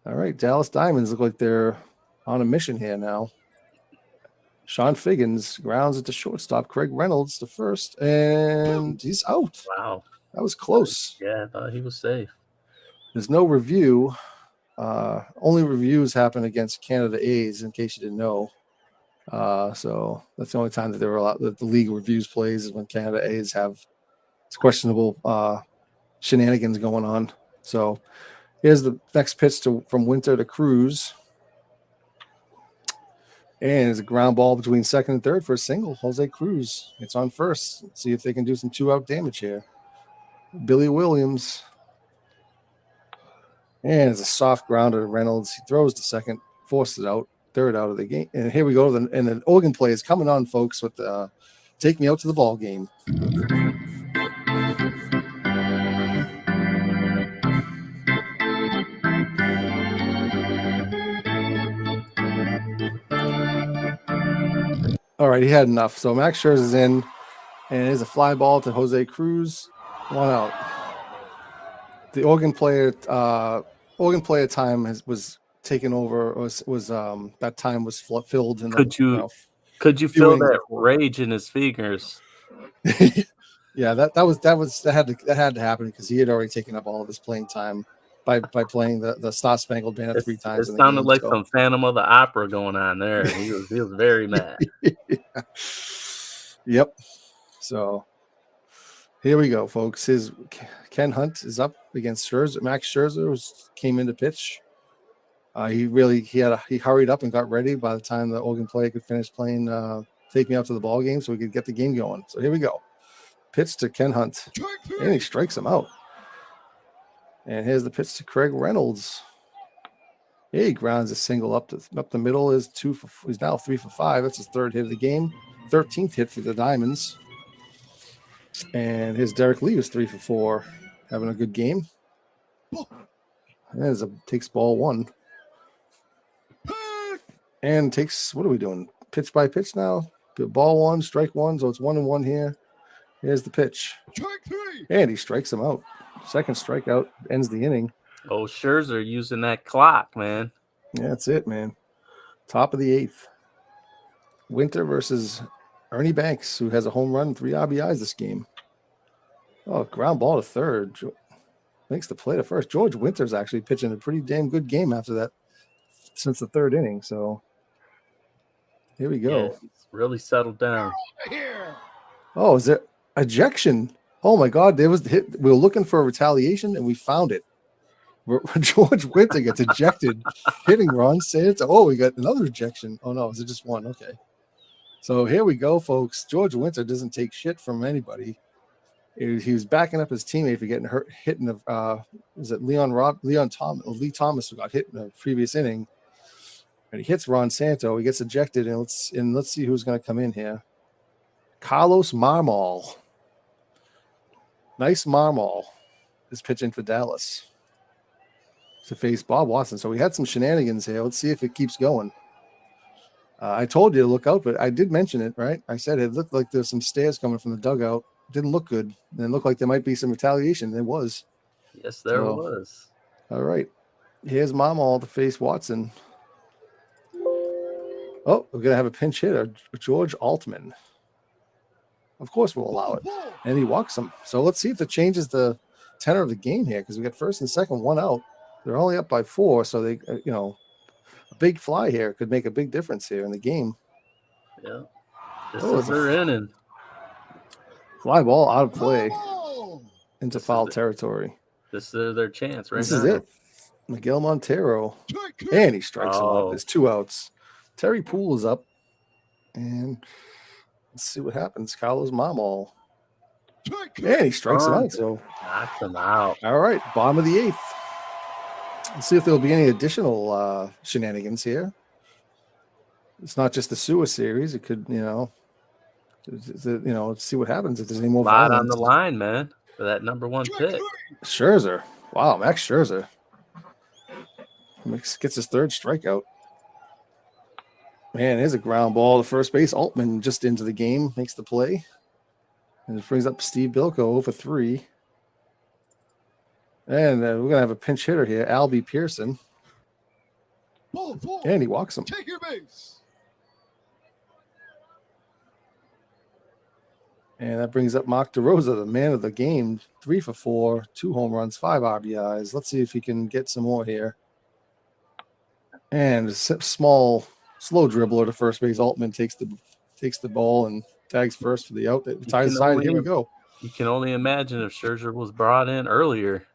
All right, Dallas Diamonds look like they're on a mission here now. Sean Figgins grounds it to shortstop. Craig Reynolds to first, and he's out. Wow. That was close. Yeah, I thought he was safe. There's no review. Only reviews happen against Canada A's, in case you didn't know. So that's the only time that that the league reviews plays is when Canada A's have questionable shenanigans going on. So here's the next pitch from Winter to Cruz. And it's a ground ball between second and third for a single. Jose Cruz. It's on first. Let's see if they can do some 2-out damage here. Billy Williams. And it's a soft grounder to Reynolds. He throws to second, forces it out, third out of the game. And here we go. And the Oregon play is coming on, folks, with Take Me Out to the Ball Game. All right, he had enough. So Max Scherzer's in, and it is a fly ball to Jose Cruz. 1 out. The Oregon player time was taken over. Was that time was filled? In Could you feel that rage in his fingers? Yeah, that had to happen because he had already taken up all of his playing time by playing the Star Spangled Banner 3 times. It sounded like some Phantom of the Opera going on there. He was very mad. Yep. So here we go, folks. Ken Hunt is up against Scherzer. Max Scherzer came into pitch. He hurried up and got ready by the time the Oregon player could finish playing Take Me Out to the Ball Game so we could get the game going. So here we go. Pitch to Ken Hunt. And he strikes him out. And here's the pitch to Craig Reynolds. He grounds a single up the middle. He's now 3 for 5. That's his third hit of the game. 13th hit for the Diamonds. And here's Derek Lee, who's 3 for 4, having a good game. And takes ball 1. And takes, what are we doing? Pitch by pitch now? Ball 1, strike 1. So it's 1-1 here. Here's the pitch. And he strikes him out. Second strikeout ends the inning. Oh, Scherzer using that clock, man. Yeah, that's it, man. Top of the 8th. Winter versus Ernie Banks, who has a home run and 3 RBIs this game. Oh, ground ball to third. Makes the play to first. George Winter's actually pitching a pretty damn good game after that since the 3rd inning. So here we go. Yeah, it's really settled down. Oh, is there ejection? Oh my God, there was the hit. We were looking for a retaliation and we found it. George Winter gets ejected, hitting Ron Santo. Oh, we got another ejection. Oh no, is it just one? Okay. So here we go, folks. George Winter doesn't take shit from anybody. He was backing up his teammate for getting hit in the was it Lee Thomas who got hit in the previous inning. And he hits Ron Santo. He gets ejected, and let's see who's going to come in here. Carlos Marmol. Nice Marmol is pitching for Dallas to face Bob Watson. So we had some shenanigans here. Let's see if it keeps going. I told you to look out, but I did mention it, right? I said it looked like there's some stairs coming from the dugout. Didn't look good. And it looked like there might be some retaliation. There was. Yes, there was. All right. Here's Marmol to face Watson. Oh, we're going to have a pinch hitter, George Altman. Of course we'll allow it. And he walks him. So let's see if it changes the tenor of the game here because we got first and second, 1 out. They're only up by 4, so they, a big fly here could make a big difference here in the game. Yeah. This is their inning. Fly ball out of play into foul territory. This is their chance right now. This is it. Miguel Montero. And he strikes him out. There's 2 outs. Terry Poole is up. And let's see what happens. Carlos Marmol. And he strikes him out. So knocks him out. All right. Bottom of the 8th. Let's see if there'll be any additional shenanigans here. It's not just the sewer series. It could, let's see what happens if there's any more violence. On the line, man, for that number 1 pick. Scherzer. Wow, Max Scherzer. Gets his 3rd strikeout. Man, there's a ground ball to first base. Altman just into the game, makes the play. And it brings up Steve Bilko 0 for 3. And we're going to have a pinch hitter here, Albie Pearson. And he walks him. Take your base. And that brings up Mark DeRosa, the man of the game. 3 for 4, 2 home runs, 5 RBIs. Let's see if he can get some more here. And a small, slow dribbler to first base. Altman takes the ball and tags first for the out. That ties the side. Here we go. You can only imagine if Scherzer was brought in earlier.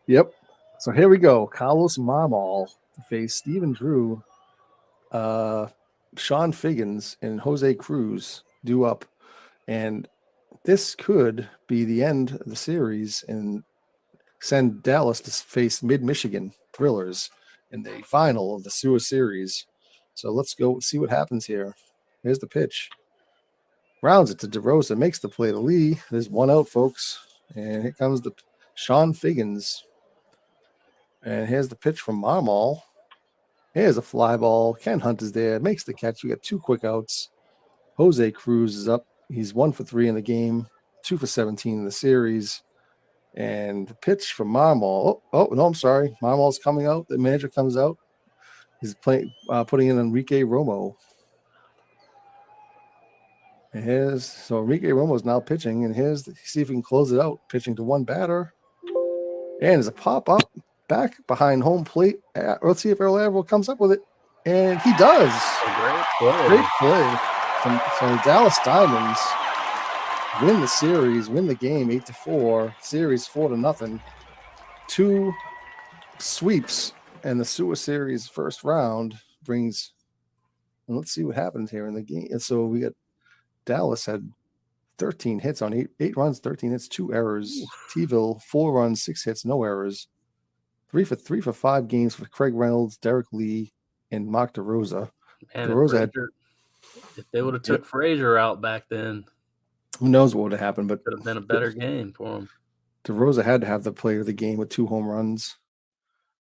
Yep. So here we go. Carlos Marmol to face Stephen Drew. Sean Figgins and Jose Cruz due up, and this could be the end of the series and send Dallas to face Mid-Michigan Thrillers in the final of the Sewer Series. So let's go see what happens here. Here's the pitch. Rounds it to DeRosa, makes the play to Lee. There's one out, folks. And here comes the Sean Figgins. And here's the pitch from Marmol. Here's a fly ball. Ken Hunt is there, makes the catch. We got 2 quick outs. Jose Cruz is up. He's 1 for 3 in the game, 2 for 17 in the series. And the pitch from Marmol. Oh, no, I'm sorry. Marmol's coming out. The manager comes out. He's putting in Enrique Romo. And so Enrique Romo is now pitching, and see if he can close it out. Pitching to one batter. And there's a pop-up back behind home plate. Let's see if Earl Averill comes up with it. And he does. Great play. So the Dallas Diamonds win the series, win the game 8-4, series 4-0. 2 sweeps, and the Sewer Series first round brings. And let's see what happens here in the game. And so we got Dallas had 13 hits on 8 runs, 13 hits, 2 errors. T-ville 4 runs, 6 hits, no errors. 3 for 5 games for Craig Reynolds, Derek Lee, and Mark DeRosa. Man, DeRosa if they would have took Frazier out back then, who knows what would have happened, but could have been a better game for him. DeRosa had to have the player of the game with 2 home runs.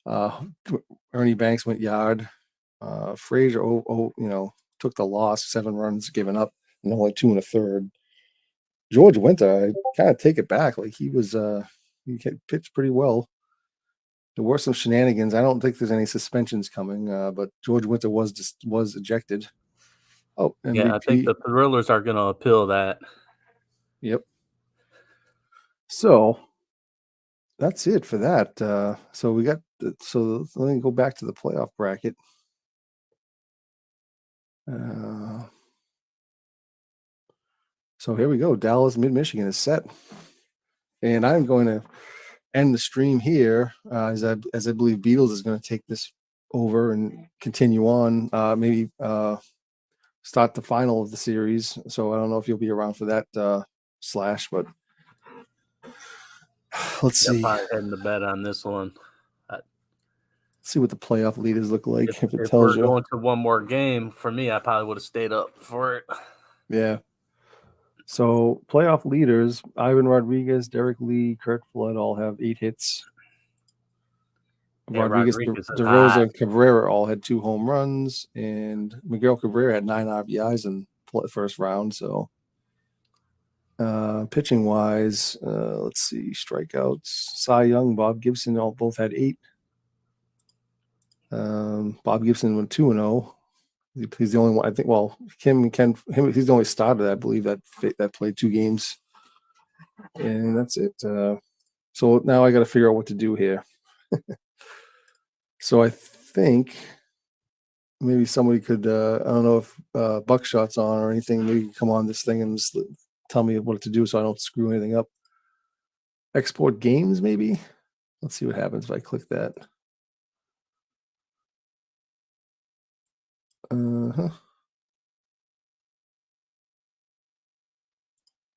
Ernie Banks went yard. Frazier, took the loss, 7 runs given up, and only 2 in a third. George Winter, I kind of take it back. Like he pitched pretty well. There were some shenanigans. I don't think there's any suspensions coming, but George Winter was ejected. Oh, MVP. Yeah, I think the Thrillers are going to appeal that. Yep. So that's it for that. So we got. So let me go back to the playoff bracket. So here we go. Dallas Mid-Michigan is set, and I'm going to end the stream here as I believe Beatles is going to take this over and continue on. Maybe start the final of the series. So I don't know if you'll be around for that slash, but let's see. Probably heading to bed on this one. See what the playoff leaders look like. If it tells we're going to one more game, for me, I probably would have stayed up for it. Yeah. So playoff leaders: Ivan Rodriguez, Derek Lee, Kurt Flood all have 8 hits. Yeah, Rodriguez, DeRosa, and Cabrera all had 2 home runs, and Miguel Cabrera had 9 RBIs in the first round. So pitching wise, let's see, strikeouts: Cy Young, Bob Gibson, both had 8. Bob Gibson went 2-0. He's the only one, I think. Well, he's the only starter, I believe, that played 2 games, and that's it. So now I got to figure out what to do here. So I think maybe somebody could. I don't know if Buckshot's on or anything. Maybe you can come on this thing and just tell me what to do so I don't screw anything up. Export games, maybe. Let's see what happens if I click that.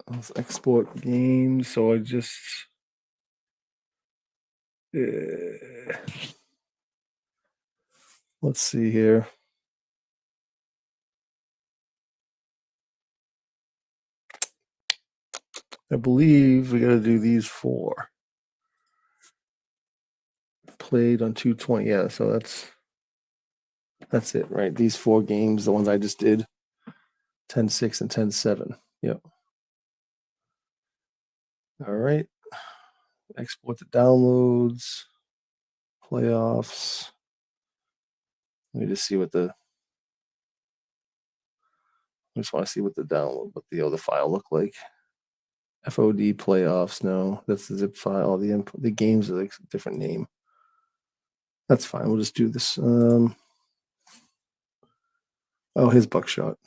Let's export games. So I just let's see here. I believe we got to do these 4. Played on 220. Yeah, so that's it, right? These 4 games, the ones I just did, 10-6 and 10-7. Yep. All right. Export the downloads, playoffs. Let me just see what I just want to see what the other file look like. FOD playoffs. No, that's the zip file. The games are like a different name. That's fine. We'll just do this. Here's Buckshot.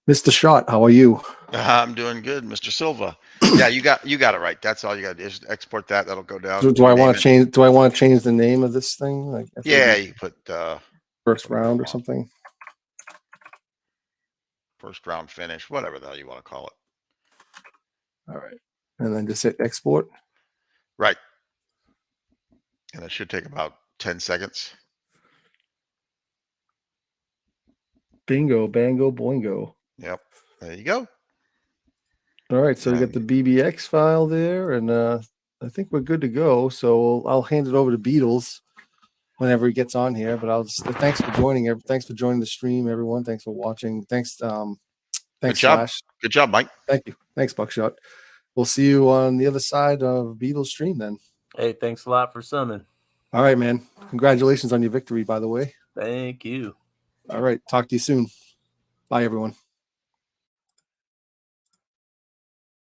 Mr. Shot, how are you? I'm doing good, Mr. Silva. Yeah, you got it right. That's all you got to do is export that. That'll go down. Do I want to change? Do I want to change the name of this thing? Like yeah, you put first round or something. First round finish, whatever the hell you want to call it. All right. And then just hit export. Right. And it should take about 10 seconds. Bingo, bango, boingo. Yep. There you go. All right. So we got And- the BBX file there, and I think we're good to go. So I'll hand it over to Beatles whenever he gets on here. But I'll just thanks for joining. Thanks for joining the stream, everyone. Thanks for watching. Thanks. Good Thanks, job. Slash. Good job, Mike. Thank you. Thanks, Buckshot. We'll see you on the other side of Beatles stream then. Hey, thanks a lot for summon. All right, man. Congratulations on your victory, by the way. Thank you. All right. Talk to you soon. Bye, everyone.